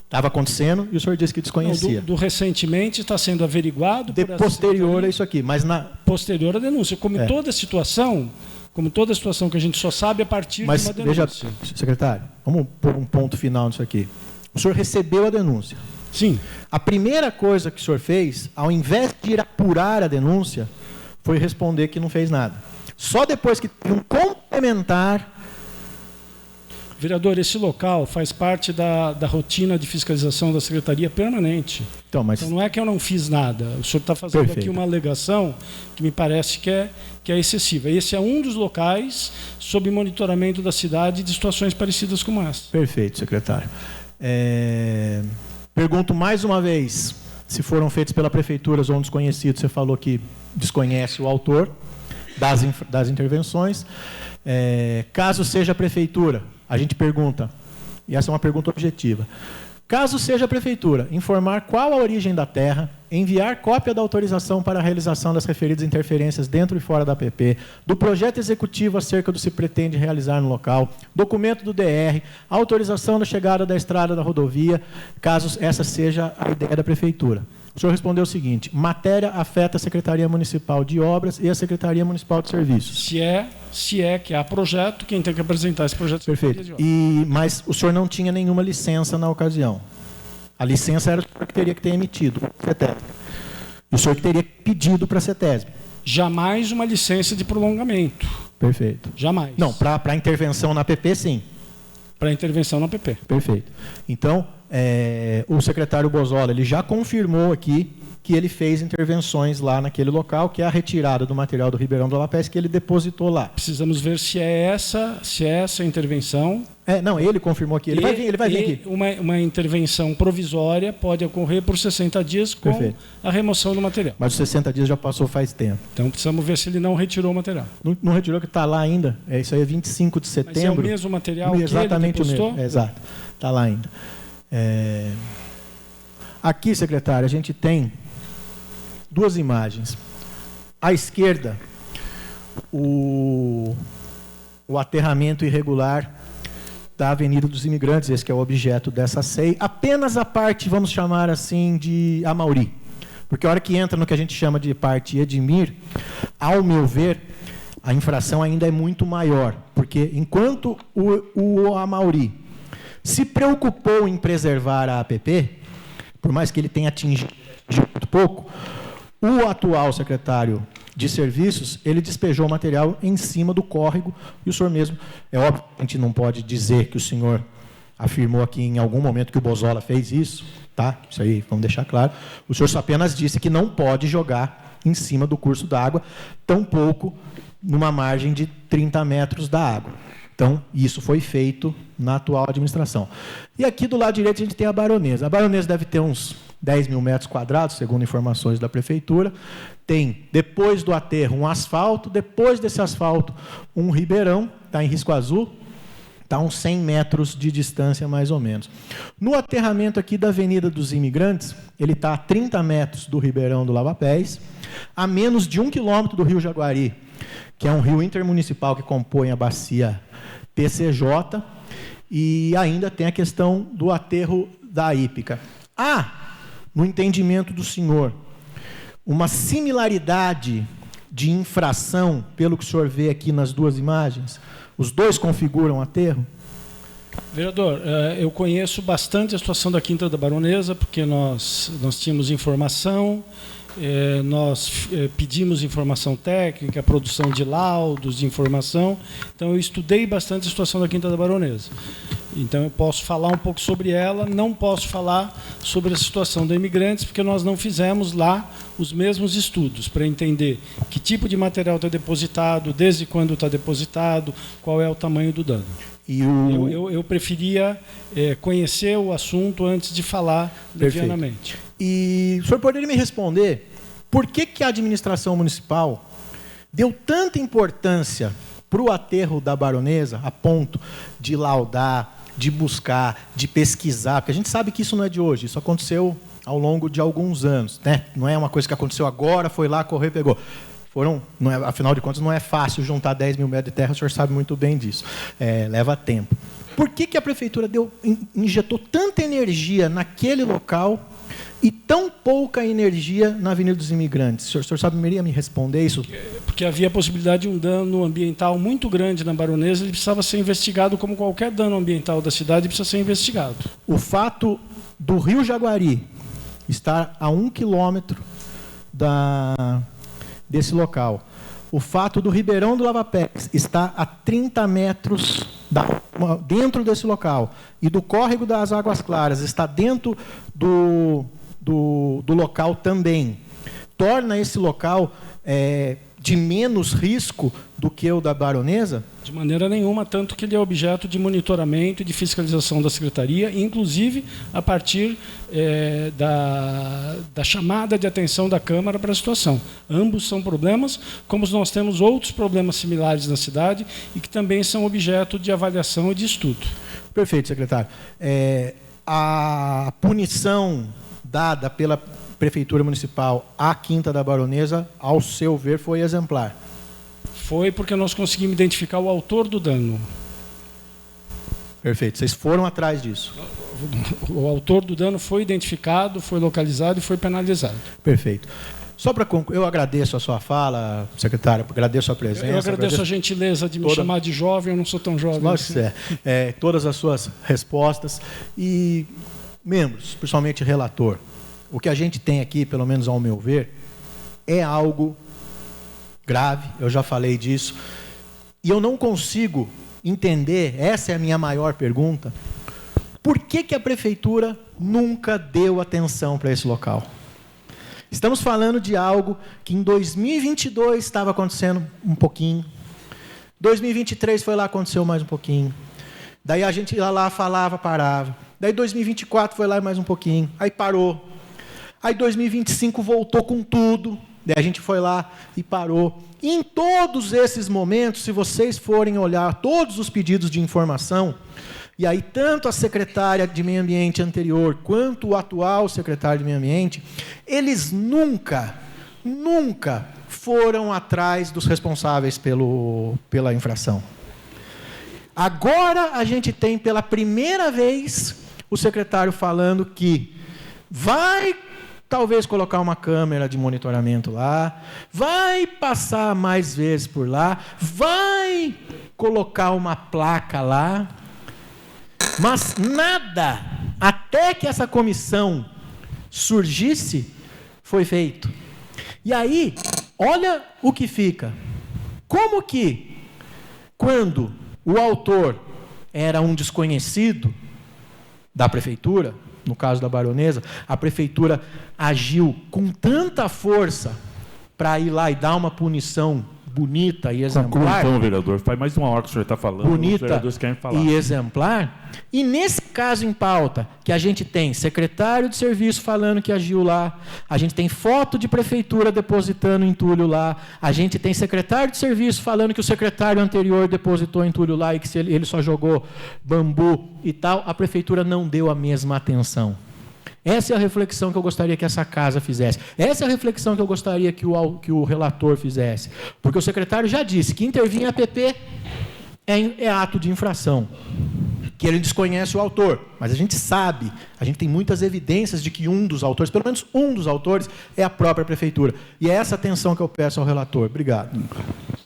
Estava acontecendo e o senhor disse que desconhecia. Não, do recentemente está sendo averiguado... Posterior a isso aqui, mas na... Posterior à denúncia. Como toda situação que a gente só sabe a partir de uma denúncia. Mas, veja, secretário, vamos pôr um ponto final nisso aqui. O senhor recebeu a denúncia. Sim. A primeira coisa que o senhor fez, ao invés de ir apurar a denúncia, foi responder que não fez nada. Só depois que teve um complementar Vereador, esse local faz parte da rotina de fiscalização da Secretaria permanente. Então não é que eu não fiz nada. O senhor está fazendo Perfeito. Aqui uma alegação que me parece que é excessiva. Esse é um dos locais sob monitoramento da cidade de situações parecidas com essa. Perfeito, secretário. Pergunto mais uma vez, se foram feitos pela Prefeitura ou um desconhecido, você falou que desconhece o autor das intervenções. Caso seja a Prefeitura, a gente pergunta, e essa é uma pergunta objetiva, caso seja a Prefeitura, informar qual a origem da terra, enviar cópia da autorização para a realização das referidas interferências dentro e fora da APP, do projeto executivo acerca do que se pretende realizar no local, documento do DR, autorização da chegada da estrada da rodovia, caso essa seja a ideia da Prefeitura. O senhor respondeu o seguinte: matéria afeta a Secretaria Municipal de Obras e a Secretaria Municipal de Serviços. Se é que há projeto, quem tem que apresentar esse projeto? Perfeito. Mas o senhor não tinha nenhuma licença na ocasião. A licença era o senhor que teria que ter emitido, CETESB. E o senhor que teria pedido para a CETESB. Jamais uma licença de prolongamento. Perfeito. Jamais. Não, para intervenção na APP, sim. Para intervenção na APP. Perfeito. Então, o secretário Bozola, ele já confirmou aqui que ele fez intervenções lá naquele local, que é a retirada do material do Ribeirão do Alapés que ele depositou lá. Precisamos ver se é essa intervenção. Não, ele confirmou aqui. Ele vai vir aqui. Uma intervenção provisória pode ocorrer por 60 dias com Perfeito. A remoção do material. Mas os 60 dias já passou faz tempo. Então precisamos ver se ele não retirou o material. Não retirou, que está lá ainda. Isso aí é 25 de setembro. Mas é o mesmo material que exatamente ele depositou? O mesmo. Exato. Está lá ainda. Aqui, secretário, a gente tem duas imagens. À esquerda, o aterramento irregular da Avenida dos Imigrantes, esse que é o objeto dessa SEI, apenas a parte, vamos chamar assim, de Amauri. Porque a hora que entra no que a gente chama de parte Edmir, ao meu ver, a infração ainda é muito maior. Porque enquanto o Amauri se preocupou em preservar a APP, por mais que ele tenha atingido muito pouco, o atual secretário de Serviços, ele despejou o material em cima do córrego, e o senhor mesmo, é óbvio que a gente não pode dizer que o senhor afirmou aqui em algum momento que o Bozola fez isso, tá? Isso aí, vamos deixar claro. O senhor só apenas disse que não pode jogar em cima do curso d'água, tampouco numa margem de 30 metros da água. Então, isso foi feito na atual administração. E aqui do lado direito a gente tem a Baronesa. A Baronesa deve ter uns 10 mil metros quadrados, segundo informações da Prefeitura. Tem, depois do aterro, um asfalto. Depois desse asfalto, um ribeirão, está em risco azul. Está a uns 100 metros de distância, mais ou menos. No aterramento aqui da Avenida dos Imigrantes, ele está a 30 metros do Ribeirão do Lavapés, a menos de 1 quilômetro do Rio Jaguari, que é um rio intermunicipal que compõe a bacia PCJ, e ainda tem a questão do aterro da hípica. No entendimento do senhor, uma similaridade de infração, pelo que o senhor vê aqui nas duas imagens? Os dois configuram aterro? Vereador, eu conheço bastante a situação da Quinta da Baronesa, porque nós tínhamos informação, nós pedimos informação técnica, produção de laudos, de informação. Então, eu estudei bastante a situação da Quinta da Baronesa. Então, eu posso falar um pouco sobre ela, não posso falar sobre a situação da Imigrantes, porque nós não fizemos lá os mesmos estudos para entender que tipo de material está depositado, desde quando está depositado, qual é o tamanho do dano. Eu preferia conhecer o assunto antes de falar levianamente. E o senhor poderia me responder por que a administração municipal deu tanta importância para o aterro da Baronesa, a ponto de laudar, de buscar, de pesquisar? Porque a gente sabe que isso não é de hoje, isso aconteceu ao longo de alguns anos, né? Não é uma coisa que aconteceu agora, foi lá, correu, pegou. Afinal de contas, não é fácil juntar 10 mil metros de terra, o senhor sabe muito bem disso. Leva tempo. Por que a Prefeitura injetou tanta energia naquele local e tão pouca energia na Avenida dos Imigrantes? O senhor saberia me responder isso? Porque havia a possibilidade de um dano ambiental muito grande na Baronesa, ele precisava ser investigado como qualquer dano ambiental da cidade precisa ser investigado. O fato do Rio Jaguari estar a 1 quilômetro desse local, o fato do Ribeirão do Lavapés estar a 30 metros dentro desse local e do córrego das Águas Claras está dentro do local também, torna esse local de menos risco do que o da Baronesa? De maneira nenhuma, tanto que ele é objeto de monitoramento e de fiscalização da Secretaria, inclusive a partir da chamada de atenção da Câmara para a situação. Ambos são problemas, como nós temos outros problemas similares na cidade e que também são objeto de avaliação e de estudo. Perfeito, secretário. A punição dada pela Prefeitura Municipal à Quinta da Baronesa, ao seu ver, foi exemplar? Foi porque nós conseguimos identificar o autor do dano. Perfeito. Vocês foram atrás disso? O autor do dano foi identificado, foi localizado e foi penalizado. Perfeito. Só para concluir, eu agradeço a sua fala, secretário, agradeço a presença. Eu agradeço a gentileza de me chamar de jovem, eu não sou tão jovem. Lógico que todas as suas respostas. E, membros, principalmente relator, o que a gente tem aqui, pelo menos ao meu ver, é algo grave, eu já falei disso, e eu não consigo entender, essa é a minha maior pergunta, por que a Prefeitura nunca deu atenção para esse local? Estamos falando de algo que em 2022 estava acontecendo um pouquinho, 2023 foi lá, aconteceu mais um pouquinho, daí a gente ia lá, falava, parava, daí 2024 foi lá mais um pouquinho, aí parou, aí 2025 voltou com tudo, daí a gente foi lá e parou. E em todos esses momentos, se vocês forem olhar todos os pedidos de informação, e aí tanto a secretária de Meio Ambiente anterior, quanto o atual secretário de Meio Ambiente, eles nunca foram atrás dos responsáveis pela infração. Agora a gente tem pela primeira vez o secretário falando que vai talvez colocar uma câmera de monitoramento lá, vai passar mais vezes por lá, vai colocar uma placa lá, mas nada, até que essa comissão surgisse, foi feito. E aí, olha o que fica. Como que, quando o autor era um desconhecido da Prefeitura, no caso da Baronesa, a Prefeitura agiu com tanta força para ir lá e dar uma punição bonita e exemplar. Então, vereador, faz mais uma hora que o senhor está falando. Bonita os vereadores querem falar. E exemplar. E nesse caso em pauta, que a gente tem secretário de serviço falando que agiu lá, a gente tem foto de prefeitura depositando entulho lá, a gente tem secretário de serviço falando que o secretário anterior depositou entulho lá e que ele só jogou bambu e tal, a prefeitura não deu a mesma atenção. Essa é a reflexão que eu gostaria que essa casa fizesse. Essa é a reflexão que eu gostaria que o relator fizesse. Porque o secretário já disse que intervir em APP é ato de infração, que ele desconhece o autor. Mas a gente sabe, a gente tem muitas evidências de que um dos autores, pelo menos um dos autores, é a própria prefeitura. E é essa atenção que eu peço ao relator. Obrigado.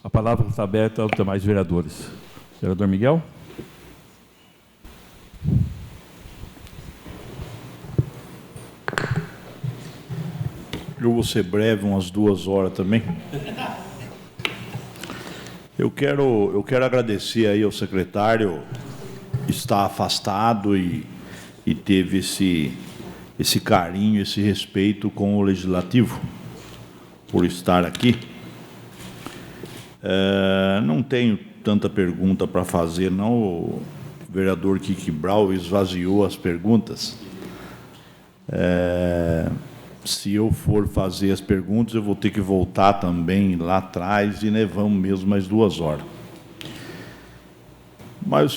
A palavra está aberta aos demais vereadores. Vereador Miguel? Eu vou ser breve, umas 2 horas também. Eu quero agradecer aí ao secretário, está afastado e teve esse carinho, esse respeito com o Legislativo, por estar aqui. Não tenho tanta pergunta para fazer, não. O vereador Kiki Brau esvaziou as perguntas. Se eu for fazer as perguntas, eu vou ter que voltar também lá atrás e vamos mesmo mais 2 horas. Mas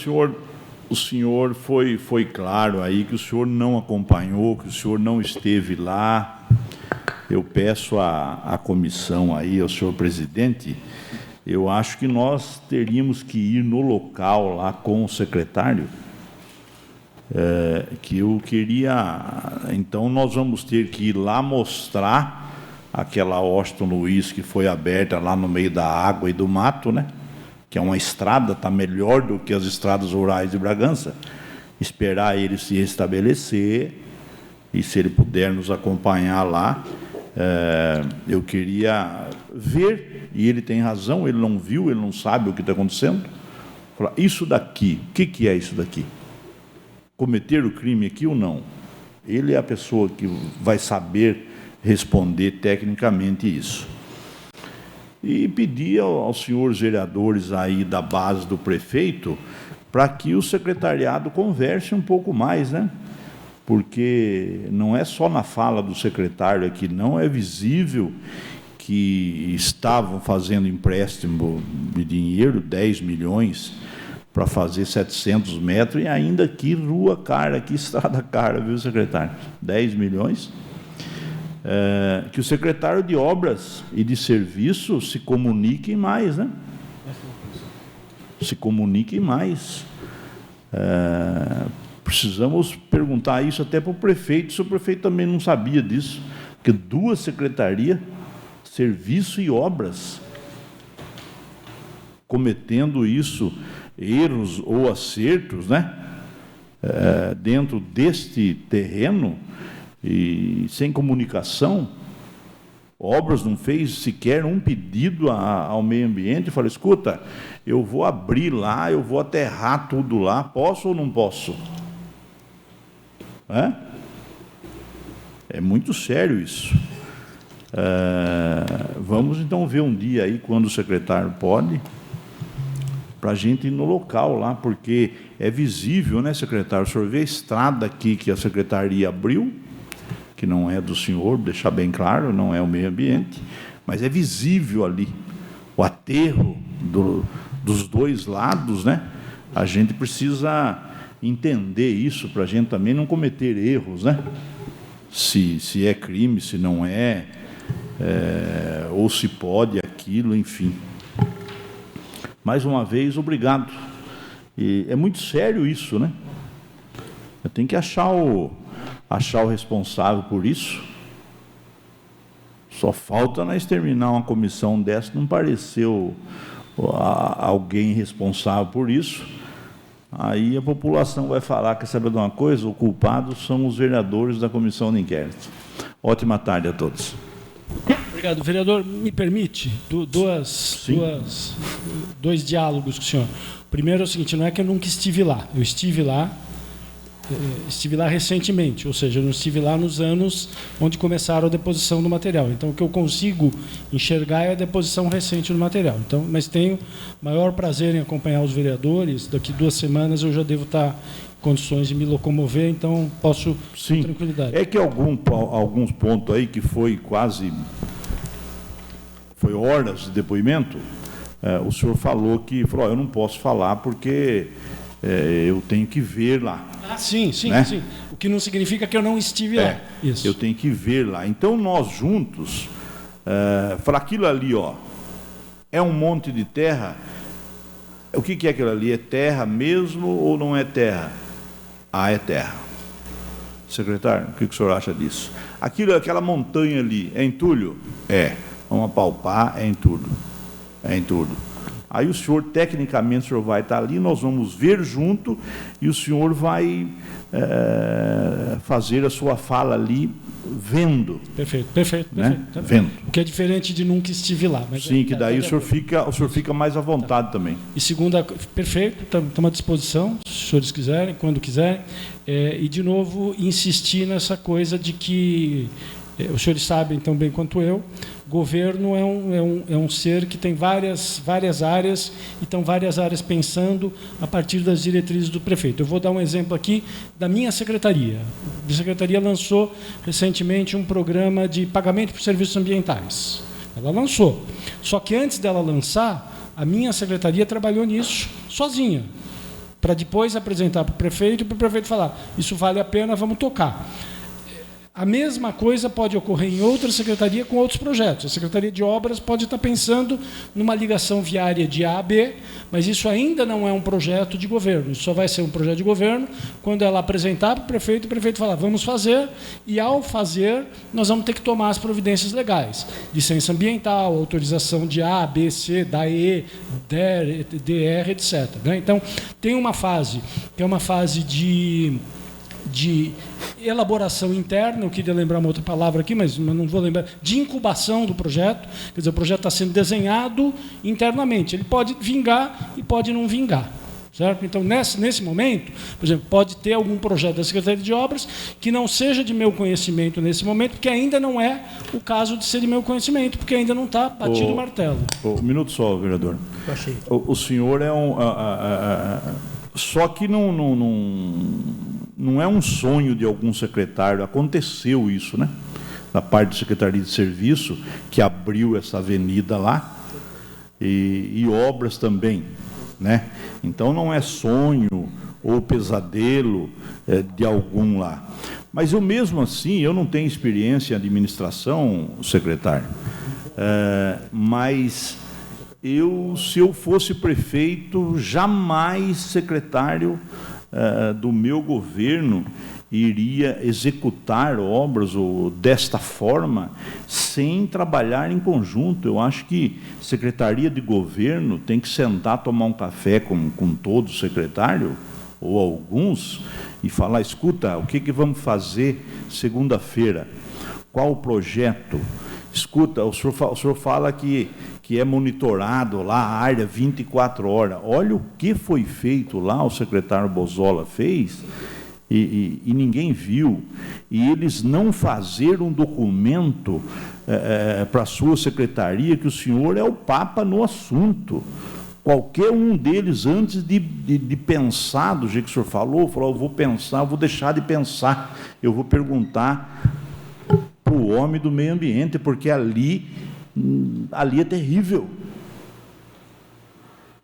o senhor foi claro aí que o senhor não acompanhou, que o senhor não esteve lá. Eu peço à comissão aí, ao senhor presidente, eu acho que nós teríamos que ir no local lá com o secretário, que eu queria. Então nós vamos ter que ir lá mostrar aquela Austin Luiz que foi aberta lá no meio da água e do mato, né? Que é uma estrada, está melhor do que as estradas rurais de Bragança. Esperar ele se restabelecer e, se ele puder nos acompanhar lá, eu queria ver, e ele tem razão, ele não viu, ele não sabe o que está acontecendo, Falar, isso daqui, o que é isso daqui? Cometer o crime aqui ou não? Ele é a pessoa que vai saber responder tecnicamente isso. E pedir aos senhores vereadores aí da base do prefeito para que o secretariado converse um pouco mais, né? Porque não é só na fala do secretário aqui, não é visível que estavam fazendo empréstimo de dinheiro, 10 milhões, para fazer 700 metros, e ainda que rua cara, que estrada cara, viu, secretário? 10 milhões. Que o secretário de Obras e de Serviço se comuniquem mais, né? Se comuniquem mais. Precisamos perguntar isso até para o prefeito, se o prefeito também não sabia disso, porque 2 secretarias, Serviço e Obras, cometendo isso, erros ou acertos, né? Dentro deste terreno, e sem comunicação. Obras não fez sequer um pedido ao meio ambiente, falou, escuta, eu vou abrir lá, eu vou aterrar tudo lá, posso ou não posso? É muito sério isso. Vamos então ver um dia aí, quando o secretário pode, para a gente ir no local lá, porque é visível, né, secretário? O senhor vê a estrada aqui que a secretaria abriu, que não é do senhor, deixar bem claro, não é o meio ambiente, mas é visível ali o aterro dos 2 lados, né? A gente precisa entender isso para a gente também não cometer erros, né? Se é crime, se não é, ou se pode aquilo, enfim. Mais uma vez, obrigado. E é muito sério isso, né? Eu tenho que achar o responsável por isso. Só falta nós terminar uma comissão dessa, não pareceu alguém responsável por isso. Aí a população vai falar, quer saber de uma coisa? O culpado são os vereadores da comissão de inquérito. Ótima tarde a todos. Obrigado. Vereador, me permite dois diálogos com o senhor. O primeiro é o seguinte, não é que eu nunca estive lá. Eu estive lá recentemente, ou seja, eu não estive lá nos anos onde começaram a deposição do material. Então, o que eu consigo enxergar é a deposição recente do material. Então, mas tenho maior prazer em acompanhar os vereadores. Daqui 2 semanas eu já devo estar em condições de me locomover, então posso com tranquilidade. É que alguns pontos aí que foi horas de depoimento, o senhor falou eu não posso falar porque eu tenho que ver lá. Sim. O que não significa que eu não estive lá. Isso. Eu tenho que ver lá. Então, nós juntos, falar aquilo ali, é um monte de terra. O que é aquilo ali? É terra mesmo ou não é terra? É terra. Secretário, o que o senhor acha disso? Aquela montanha ali, é entulho? Vamos apalpar, é entulho. Aí o senhor, tecnicamente, o senhor vai estar ali, nós vamos ver junto, e o senhor vai fazer a sua fala ali, vendo. Perfeito. Né? Vendo. O que é diferente de nunca estive lá. Mas sim, que daí o senhor fica mais à vontade também. E segunda, perfeito, estamos à disposição, se os senhores quiserem, quando quiserem. E, de novo, insistir nessa coisa de que, os senhores sabem tão bem quanto eu, governo é um ser que tem várias áreas, e estão várias áreas pensando a partir das diretrizes do prefeito. Eu vou dar um exemplo aqui da minha secretaria. A secretaria lançou recentemente um programa de pagamento por serviços ambientais. Ela lançou. Só que antes dela lançar, a minha secretaria trabalhou nisso sozinha, para depois apresentar para o prefeito e para o prefeito falar, isso vale a pena, vamos tocar. A mesma coisa pode ocorrer em outra secretaria com outros projetos. A Secretaria de Obras pode estar pensando numa ligação viária de A a B, mas isso ainda não é um projeto de governo. Isso só vai ser um projeto de governo quando ela apresentar para o prefeito falar, vamos fazer, e ao fazer, nós vamos ter que tomar as providências legais. Licença ambiental, autorização de A, B, C, da E, DR, etc. Então, tem uma fase, que é uma fase de elaboração interna, eu queria lembrar uma outra palavra aqui, mas não vou lembrar, de incubação do projeto, quer dizer, o projeto está sendo desenhado internamente, ele pode vingar e pode não vingar. Certo? Então, nesse momento, por exemplo, pode ter algum projeto da Secretaria de Obras que não seja de meu conhecimento nesse momento, porque ainda não é o caso de ser de meu conhecimento, porque ainda não está batido o martelo. Um minuto só, vereador. O senhor é só que não é um sonho de algum secretário, aconteceu isso, né? Da parte da Secretaria de Serviço, que abriu essa avenida lá, e obras também, né? Então não é sonho ou pesadelo de algum lá. Mas eu mesmo assim, eu não tenho experiência em administração, secretário, mas se eu fosse prefeito, jamais secretário do meu governo iria executar obras ou desta forma sem trabalhar em conjunto. Eu acho que secretaria de governo tem que sentar, tomar um café com todo secretário ou alguns e falar: escuta, o que vamos fazer segunda-feira? Qual o projeto? Escuta, o senhor fala que é monitorado lá a área 24 horas. Olha o que foi feito lá, o secretário Bozola fez, e ninguém viu. E eles não fazeram um documento para a sua secretaria que o senhor é o papa no assunto. Qualquer um deles, antes de pensar do jeito que o senhor falou, eu vou pensar, eu vou deixar de pensar, eu vou perguntar para o homem do meio ambiente, porque ali é terrível.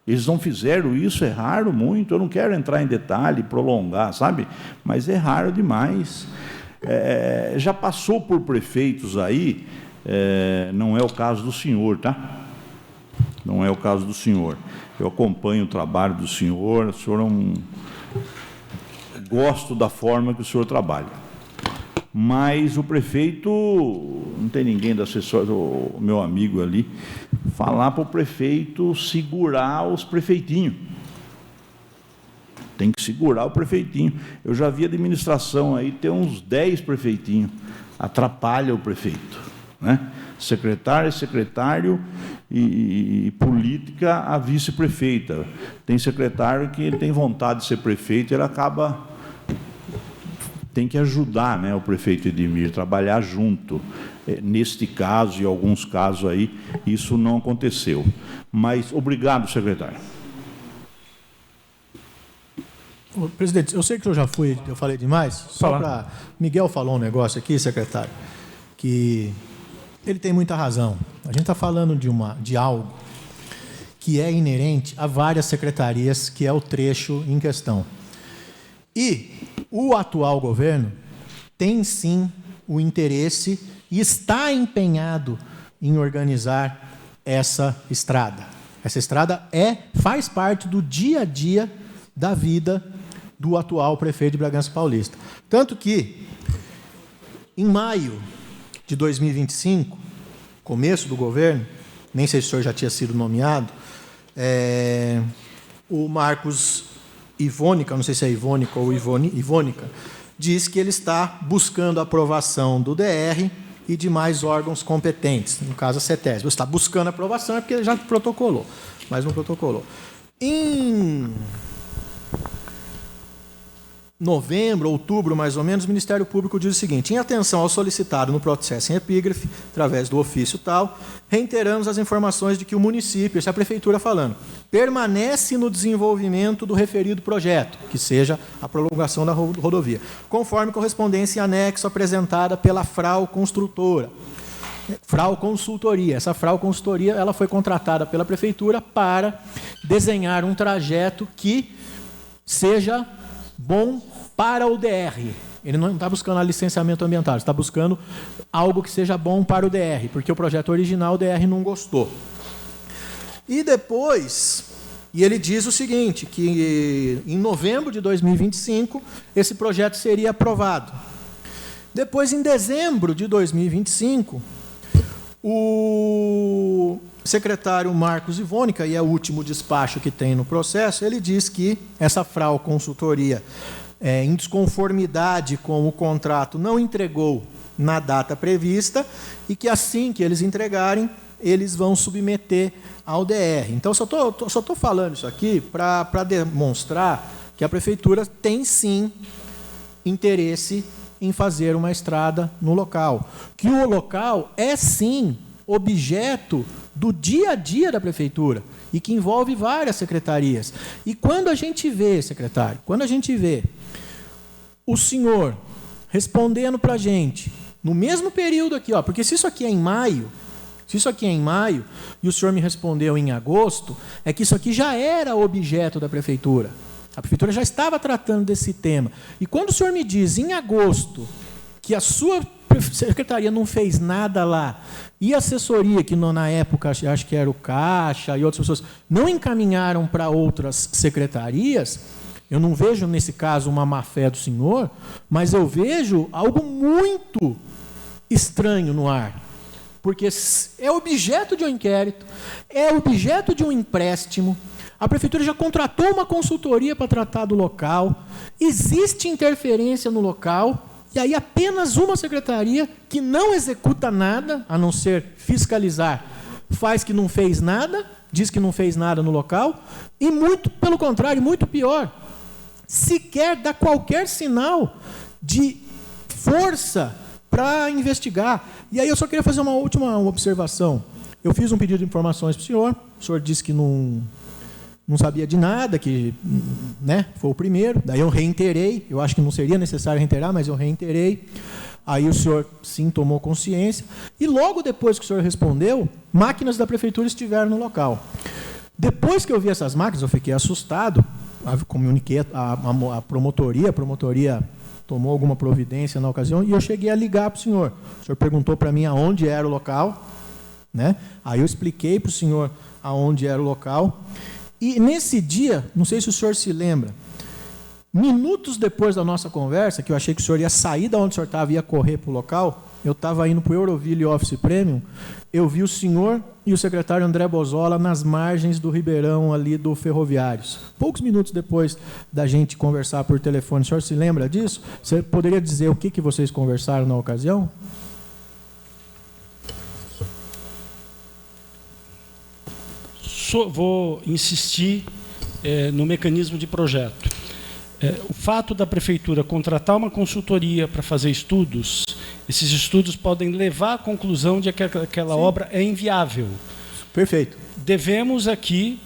Eles não fizeram isso, é raro muito, eu não quero entrar em detalhe, prolongar, sabe? Mas é raro demais. Já passou por prefeitos aí, não é o caso do senhor, tá? Não é o caso do senhor. Eu acompanho o trabalho do senhor, o senhor gosto da forma que o senhor trabalha. Mas o prefeito, não tem ninguém da assessora, o meu amigo ali, falar para o prefeito segurar os prefeitinhos. Tem que segurar o prefeitinho. Eu já vi a administração aí ter uns 10 prefeitinhos. Atrapalha o prefeito, né? Secretário é secretário e política a vice-prefeita. Tem secretário que ele tem vontade de ser prefeito, ele tem que ajudar, né, o prefeito Edmir, trabalhar junto. Neste caso e alguns casos aí, isso não aconteceu. Mas obrigado, secretário. Presidente, eu sei que eu falei demais, só para... Miguel falou um negócio aqui, secretário, que ele tem muita razão. A gente está falando de algo que é inerente a várias secretarias, que é o trecho em questão. E o atual governo tem, sim, o interesse e está empenhado em organizar essa estrada. Essa estrada faz parte do dia a dia da vida do atual prefeito de Bragança Paulista. Tanto que, em maio de 2025, começo do governo, nem sei se o senhor já tinha sido nomeado, o Marcos Ivônica, não sei se é Ivônica ou Ivônica, diz que ele está buscando a aprovação do DR e de mais órgãos competentes, no caso a CETESB. Está buscando a aprovação, é porque ele já protocolou, mas não protocolou. Em novembro, outubro, mais ou menos, o Ministério Público diz o seguinte: em atenção ao solicitado no processo em epígrafe, através do ofício tal, reiteramos as informações de que o município, essa é a prefeitura falando, permanece no desenvolvimento do referido projeto, que seja a prolongação da rodovia, conforme correspondência em anexo apresentada pela FRAU Construtora. FRAU Consultoria. Essa FRAU Consultoria, ela foi contratada pela prefeitura para desenhar um trajeto que seja bom para o DR. Ele não está buscando a licenciamento ambiental, está buscando algo que seja bom para o DR, porque o projeto original o DR não gostou. E depois, ele diz o seguinte, que em novembro de 2025, esse projeto seria aprovado. Depois, em dezembro de 2025, o secretário Marcos Ivônica, e é o último despacho que tem no processo, ele diz que essa FRAU Consultoria, em desconformidade com o contrato, não entregou na data prevista e que assim que eles entregarem, eles vão submeter ao DR. Então, só estou falando isso aqui para demonstrar que a Prefeitura tem, sim, interesse em fazer uma estrada no local. Que o local é, sim, objeto do dia a dia da Prefeitura e que envolve várias secretarias. E quando a gente vê, secretário, o senhor respondendo para a gente, no mesmo período aqui, porque se isso aqui é em maio, e o senhor me respondeu em agosto, é que isso aqui já era objeto da Prefeitura. A Prefeitura já estava tratando desse tema. E quando o senhor me diz, em agosto, que a sua secretaria não fez nada lá, e a assessoria, que na época, acho que era o Caixa e outras pessoas, não encaminharam para outras secretarias, eu não vejo, nesse caso, uma má-fé do senhor, mas eu vejo algo muito estranho no ar. Porque é objeto de um inquérito, é objeto de um empréstimo, a Prefeitura já contratou uma consultoria para tratar do local, existe interferência no local, e aí apenas uma secretaria que não executa nada, a não ser fiscalizar, faz que não fez nada, diz que não fez nada no local, e muito pelo contrário, muito pior, sequer dá qualquer sinal de força para investigar. E aí eu só queria fazer uma última observação. Eu fiz um pedido de informações para o senhor disse que não sabia de nada, que foi o primeiro, daí eu reiterei, eu acho que não seria necessário reiterar, mas eu reiterei, aí o senhor sim tomou consciência, e logo depois que o senhor respondeu, máquinas da Prefeitura estiveram no local. Depois que eu vi essas máquinas, eu fiquei assustado, comuniquei a promotoria tomou alguma providência na ocasião, e eu cheguei a ligar para o senhor perguntou para mim aonde era o local, aí eu expliquei para o senhor aonde era o local, e nesse dia, não sei se o senhor se lembra, minutos depois da nossa conversa, que eu achei que o senhor ia sair da onde o senhor estava e ia correr para o local, eu estava indo para o Euroville Office Premium, eu vi o senhor e o secretário André Bozola nas margens do Ribeirão ali do Ferroviários. Poucos minutos depois da gente conversar por telefone, o senhor se lembra disso? Você poderia dizer o que vocês conversaram na ocasião? Vou insistir no mecanismo de projeto. O fato da Prefeitura contratar uma consultoria para fazer estudos, esses estudos podem levar à conclusão de que aquela obra é inviável. Perfeito. Devemos aqui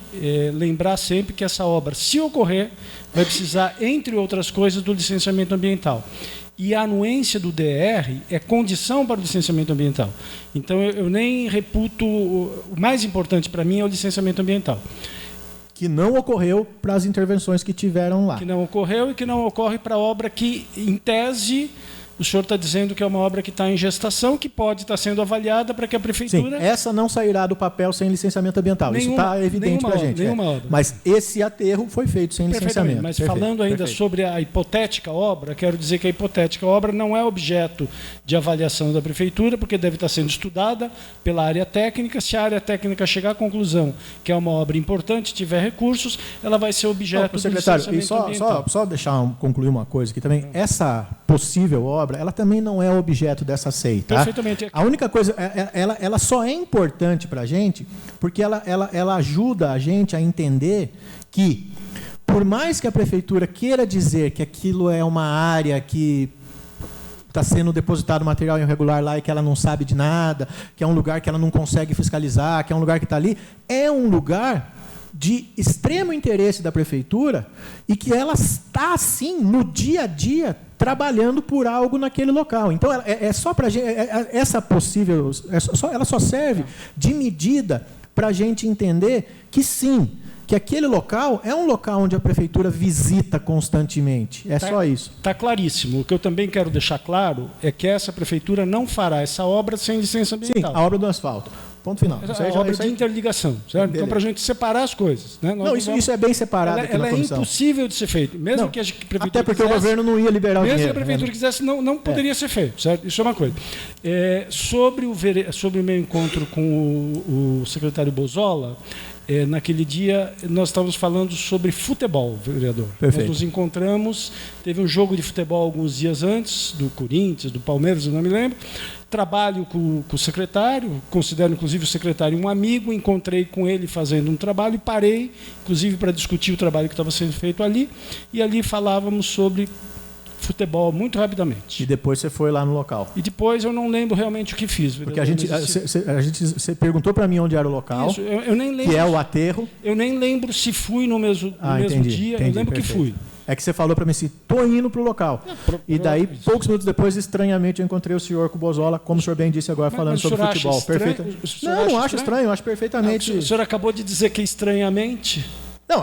lembrar sempre que essa obra, se ocorrer, vai precisar, entre outras coisas, do licenciamento ambiental. E a anuência do DR é condição para o licenciamento ambiental. Então, eu nem reputo... O mais importante para mim é o licenciamento ambiental. Que não ocorreu para as intervenções que tiveram lá. Que não ocorreu e que não ocorre para a obra que, em tese, o senhor está dizendo que é uma obra que está em gestação, que pode estar sendo avaliada para que a Prefeitura... Sim, essa não sairá do papel sem licenciamento ambiental. Isso está evidente para a gente. Obra. Mas esse aterro foi feito sem licenciamento. Mas falando ainda sobre a hipotética obra, quero dizer que a hipotética obra não é objeto de avaliação da Prefeitura, porque deve estar sendo estudada pela área técnica. Se a área técnica chegar à conclusão que é uma obra importante, tiver recursos, ela vai ser objeto do licenciamento ambiental. Só concluir uma coisa aqui também. Essa possível obra, ela também não é objeto dessa SEI, tá? Perfeitamente. A única coisa, ela só é importante para a gente porque ela ajuda a gente a entender que, por mais que a Prefeitura queira dizer que aquilo é uma área que está sendo depositado material irregular lá e que ela não sabe de nada, que é um lugar que ela não consegue fiscalizar, que é um lugar que está ali, é um lugar de extremo interesse da Prefeitura e que ela está, sim, no dia a dia, trabalhando por algo naquele local. Então, é só para a gente... essa possível... ela só serve de medida para a gente entender que, sim, que aquele local é um local onde a Prefeitura visita constantemente. Só isso. Está claríssimo. O que eu também quero deixar claro é que essa Prefeitura não fará essa obra sem licença ambiental. Sim, a obra do asfalto. Ponto final. A obra de interligação, certo? Então, para a gente separar as coisas. Né? Isso é bem separado aqui na comissão. É impossível de ser feito. Mesmo que a Prefeitura até porque o governo não ia liberar o dinheiro. Mesmo que a Prefeitura quisesse, não poderia ser feito. Certo? Isso é uma coisa. Sobre o meu encontro com o secretário Bozola, naquele dia, nós estávamos falando sobre futebol, vereador. Perfeito. Nós nos encontramos, teve um jogo de futebol alguns dias antes, do Corinthians, do Palmeiras, eu não me lembro. Trabalho com o secretário, considero inclusive o secretário um amigo, encontrei com ele fazendo um trabalho e parei, inclusive para discutir o trabalho que estava sendo feito ali, e ali falávamos sobre futebol muito rapidamente. E depois você foi lá no local. E depois eu não lembro realmente o que fiz. Porque você perguntou para mim onde era o local, Isso, eu nem lembro, que é o aterro. Eu nem lembro se fui no mesmo dia, eu lembro que fui. É que você falou para mim assim, estou indo para o local. E daí, poucos minutos depois, estranhamente, eu encontrei o senhor com o Bozola, como o senhor bem disse agora, falando sobre futebol. Perfeito. Não acho estranho, eu acho perfeitamente. O senhor acabou de dizer que estranhamente... Não,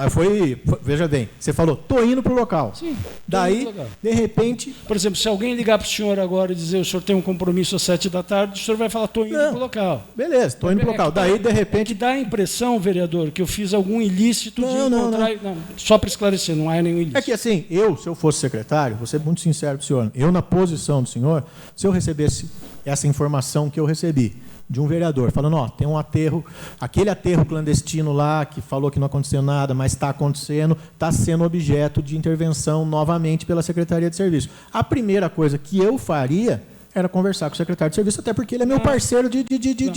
veja bem, você falou, estou indo para o local. Sim. Daí, de repente... Por exemplo, se alguém ligar para o senhor agora e dizer o senhor tem um compromisso às 7h, o senhor vai falar, estou indo para o local. Beleza, estou indo para o local. Daí, de repente... Que dá a impressão, vereador, que eu fiz algum ilícito de encontrar... Não, só para esclarecer, não há nenhum ilícito. É que assim, se eu fosse secretário, vou ser muito sincero para o senhor, eu na posição do senhor, se eu recebesse essa informação que eu recebi, de um vereador, falando, tem um aterro, aquele aterro clandestino lá, que falou que não aconteceu nada, mas está acontecendo, está sendo objeto de intervenção novamente pela Secretaria de Serviço. A primeira coisa que eu faria era conversar com o secretário de serviço, até porque ele é meu parceiro de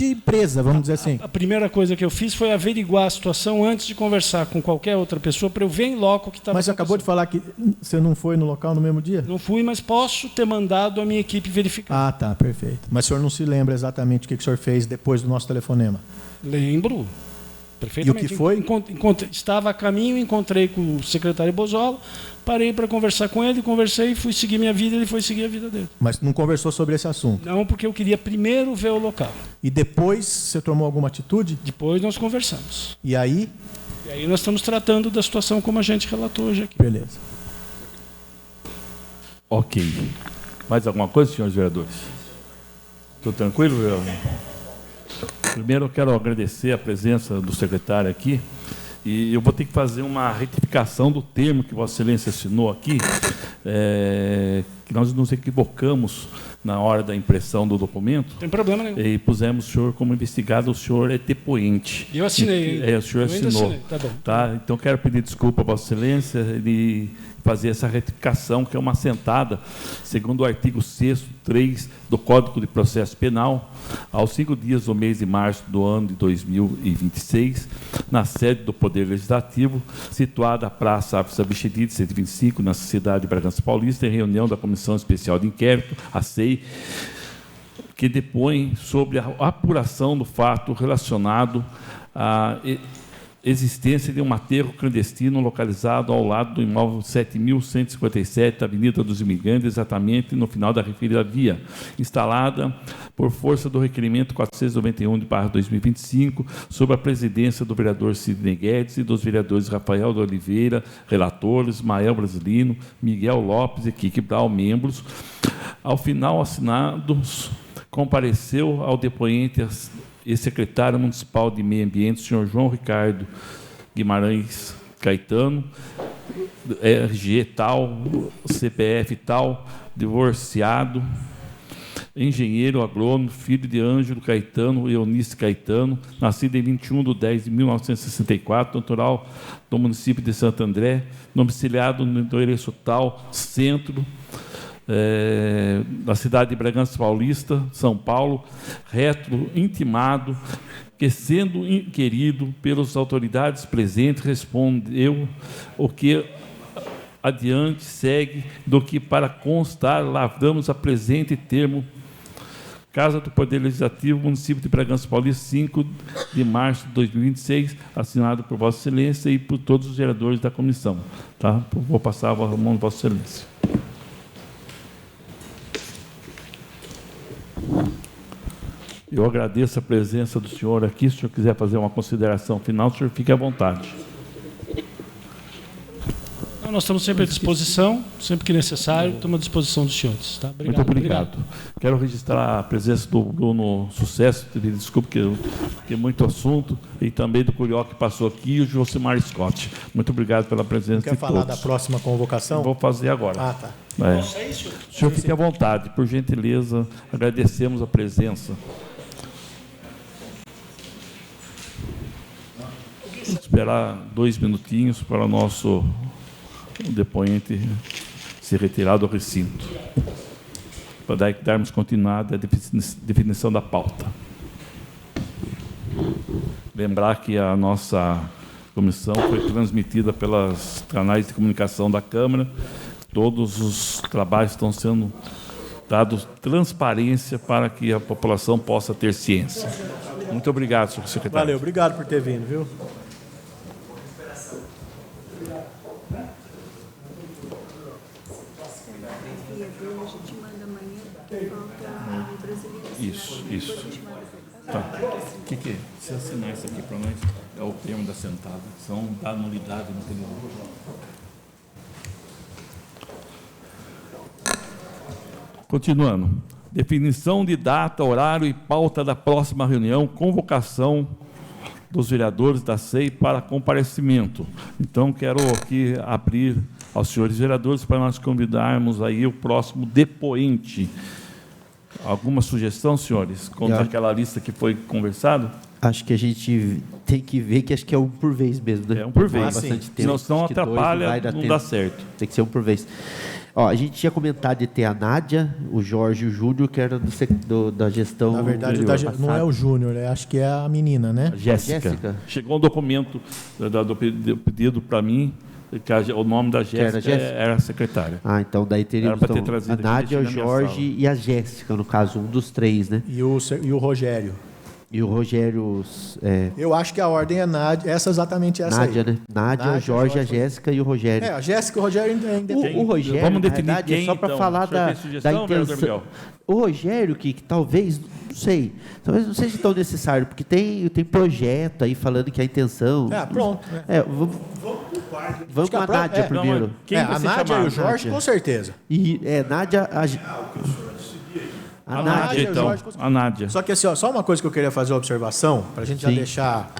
empresa, vamos dizer assim. A primeira coisa que eu fiz foi averiguar a situação antes de conversar com qualquer outra pessoa, para eu ver em loco o que estava acontecendo. Mas você acabou de falar que você não foi no local no mesmo dia? Não fui, mas posso ter mandado a minha equipe verificar. Ah, tá, perfeito. Mas o senhor não se lembra exatamente o que o senhor fez depois do nosso telefonema? Lembro. Perfeitamente. E o que foi? Estava a caminho, encontrei com o secretário Bozola, parei para conversar com ele, conversei, fui seguir minha vida, ele foi seguir a vida dele. Mas não conversou sobre esse assunto? Não, porque eu queria primeiro ver o local. E depois você tomou alguma atitude? Depois nós conversamos. E aí? E aí nós estamos tratando da situação como a gente relatou hoje aqui. Beleza. Ok. Mais alguma coisa, senhores vereadores? Estou tranquilo, vereador? Primeiro, eu quero agradecer a presença do secretário aqui. E eu vou ter que fazer uma retificação do termo que Vossa Excelência assinou aqui, que nós nos equivocamos na hora da impressão do documento. Tem problema nenhum. E pusemos o senhor como investigado, o senhor é depoente. Eu assinei. O senhor assinou. Assinei. Tá bom. Tá? Então, quero pedir desculpa a Vossa Excelência e fazer essa retificação, que é uma assentada, segundo o artigo 6º, 3 do Código de Processo Penal, aos 5 dias do mês de março do ano de 2026, na sede do Poder Legislativo, situada a Praça África Bichedid, 125, na cidade de Bragança Paulista, em reunião da Comissão Especial de Inquérito, a SEI, que depõe sobre a apuração do fato relacionado à existência de um aterro clandestino localizado ao lado do imóvel 7.157, Avenida dos Imigrantes, exatamente no final da referida via, instalada por força do requerimento 491/2025, sob a presidência do vereador Sidney Guedes e dos vereadores Rafael de Oliveira, relatores, Ismael Brasilino, Miguel Lopes e Kiki Brau, membros. Ao final, assinados, compareceu ao depoente e secretário municipal de Meio Ambiente, senhor João Ricardo Guimarães Caetano, RG tal, CPF tal, divorciado, engenheiro agrônomo, filho de Ângelo Caetano e Eunice Caetano, nascido em 21/10/1964, natural do município de Santo André, domiciliado no endereço tal, centro, da cidade de Bragança Paulista, São Paulo, reto intimado, que, sendo inquirido pelas autoridades presentes, respondeu o que adiante segue, do que para constar lavramos a presente termo, Casa do Poder Legislativo, município de Bragança Paulista, 5 de março de 2026, assinado por Vossa Excelência e por todos os vereadores da comissão. Tá? Vou passar a mão de Vossa Excelência. Eu agradeço a presença do senhor aqui. Se o senhor quiser fazer uma consideração final, o senhor fique à vontade. Nós estamos sempre à disposição, sempre que necessário, estamos à disposição dos senhores. Tá? Obrigado, muito obrigado. Quero registrar a presença do Bruno Sucesso, desculpe que tem muito assunto, e também do Curió que passou aqui, e o Josimar Scott. Muito obrigado pela presença de todos. Quer falar da próxima convocação? Vou fazer agora. Ah, tá. O senhor fique à vontade, por gentileza, agradecemos a presença. esperar 2 minutinhos para o nosso depoente se retirar do recinto, para darmos continuidade à definição da pauta. Lembrar que a nossa comissão foi transmitida pelos canais de comunicação da Câmara. Todos os trabalhos estão sendo dados transparência para que a população possa ter ciência. Muito obrigado, senhor secretário. Valeu, obrigado por ter vindo, viu? Isso. Tá. O que é? Se assinar isso aqui para nós, é o termo da sentada. São da nulidade no termo. Continuando. Definição de data, horário e pauta da próxima reunião, convocação dos vereadores da SEI para comparecimento. Então, quero aqui abrir aos senhores vereadores para nós convidarmos aí o próximo depoente. Alguma sugestão, senhores, contra aquela lista que foi conversado? Acho que a gente tem que ver que acho que é um por vez mesmo, né? É um por vez. Bastante tempo. Senão atrapalha, não dá certo. Tem que ser um por vez. Ó, a gente tinha comentado de ter a Nádia, o Jorge e o Júnior, que era da gestão. Na verdade, não é o Júnior, acho que é a menina, né? Jéssica. Chegou um documento do pedido para mim, que o nome da Jéssica era a secretária. Ah, então daí teríamos a Nádia, o Jorge e a Jéssica, no caso, um dos três, né? E o Rogério. E o Rogério... Eu acho que a ordem é Nádia, exatamente essa Nádia, aí. né? Nádia, o Jorge, a Jéssica e o Rogério. A Jéssica e o Rogério ainda o Rogério, vamos definir na verdade, quem, é só para falar da intenção. O Rogério, que talvez, não sei, talvez não seja tão necessário, porque tem projeto aí falando que a intenção... Pronto. Vamos com a Nádia primeiro. A Nádia e o Jorge, com certeza. E Nádia... A Nádia, então. A Nádia. Só que assim, só uma coisa que eu queria fazer uma observação, para a gente já deixar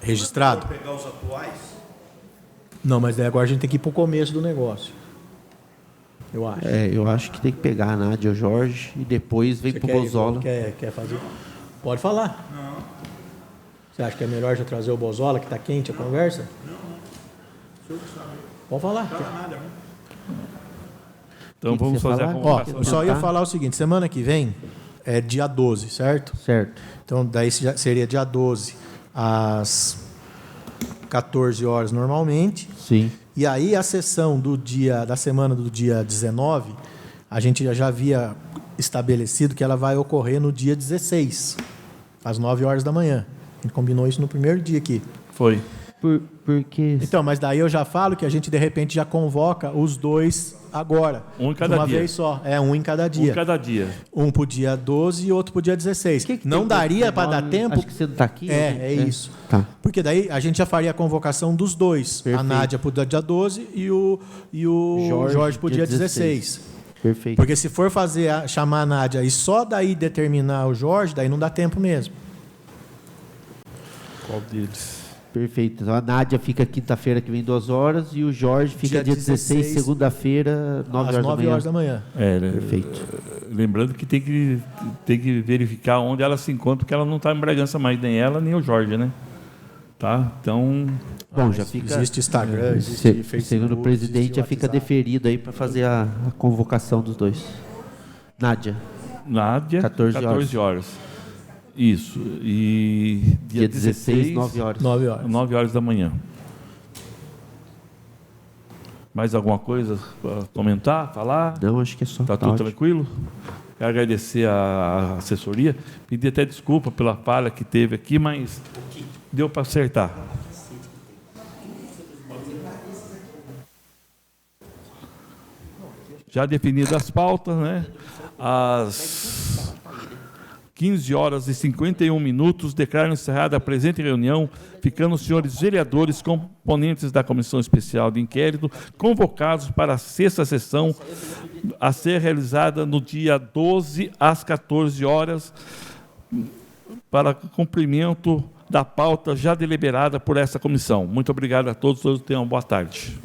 registrado. Pegar os atuais? Não, mas daí agora a gente tem que ir para o começo do negócio. Eu acho. Eu acho que tem que pegar a Nádia e o Jorge e depois vem para o Bozola. Quer fazer? Pode falar. Não. Você acha que é melhor já trazer o Bozola, que está quente a conversa? Não. Pode falar. Nada, Então vamos fazer a convocação. Eu só ia falar o seguinte, semana que vem é dia 12, certo? Certo. Então daí seria dia 12 às 14 horas normalmente. Sim. E aí a sessão da semana do dia 19, a gente já havia estabelecido que ela vai ocorrer no dia 16, às 9 horas da manhã. A gente combinou isso no primeiro dia aqui. Foi. Porque... Então, mas daí eu já falo que a gente de repente já convoca os dois agora. Um em cada dia. Uma vez só. Um em cada dia. Um em cada dia. Um pro dia 12 e outro pro dia 16. Não daria para dar tempo? Acho que você não está aqui. Isso. Tá. Porque daí a gente já faria a convocação dos dois. Perfeito. A Nádia pro dia 12 e o Jorge pro dia 16. Perfeito. Porque se for chamar a Nádia e só daí determinar o Jorge, daí não dá tempo mesmo. Qual deles? Perfeito. Então a Nádia fica quinta-feira que vem 2 horas e o Jorge fica dia 16, segunda-feira, 9 horas da manhã. Perfeito. Lembrando que tem que verificar onde ela se encontra, porque ela não está em Bragança mais, nem ela, nem o Jorge, né? Tá? Então... Bom, já fica... Existe Instagram, existe Facebook. Segundo o presidente, já fica deferido aí para fazer a convocação dos dois. Nádia, 14 horas. Isso. E dia 16, 9 horas. 9 horas da manhã. Mais alguma coisa para comentar, falar? Não, acho que é só. Está tudo tranquilo? Quero agradecer a assessoria. Pedir até desculpa pela falha que teve aqui, mas deu para acertar. Já definidas as pautas, né? Às 15 horas e 51 minutos, declaro encerrada a presente reunião, ficando os senhores vereadores, componentes da Comissão Especial de Inquérito, convocados para a 6ª sessão, a ser realizada no dia 12, às 14 horas, para cumprimento da pauta já deliberada por essa comissão. Muito obrigado a todos tenham uma boa tarde.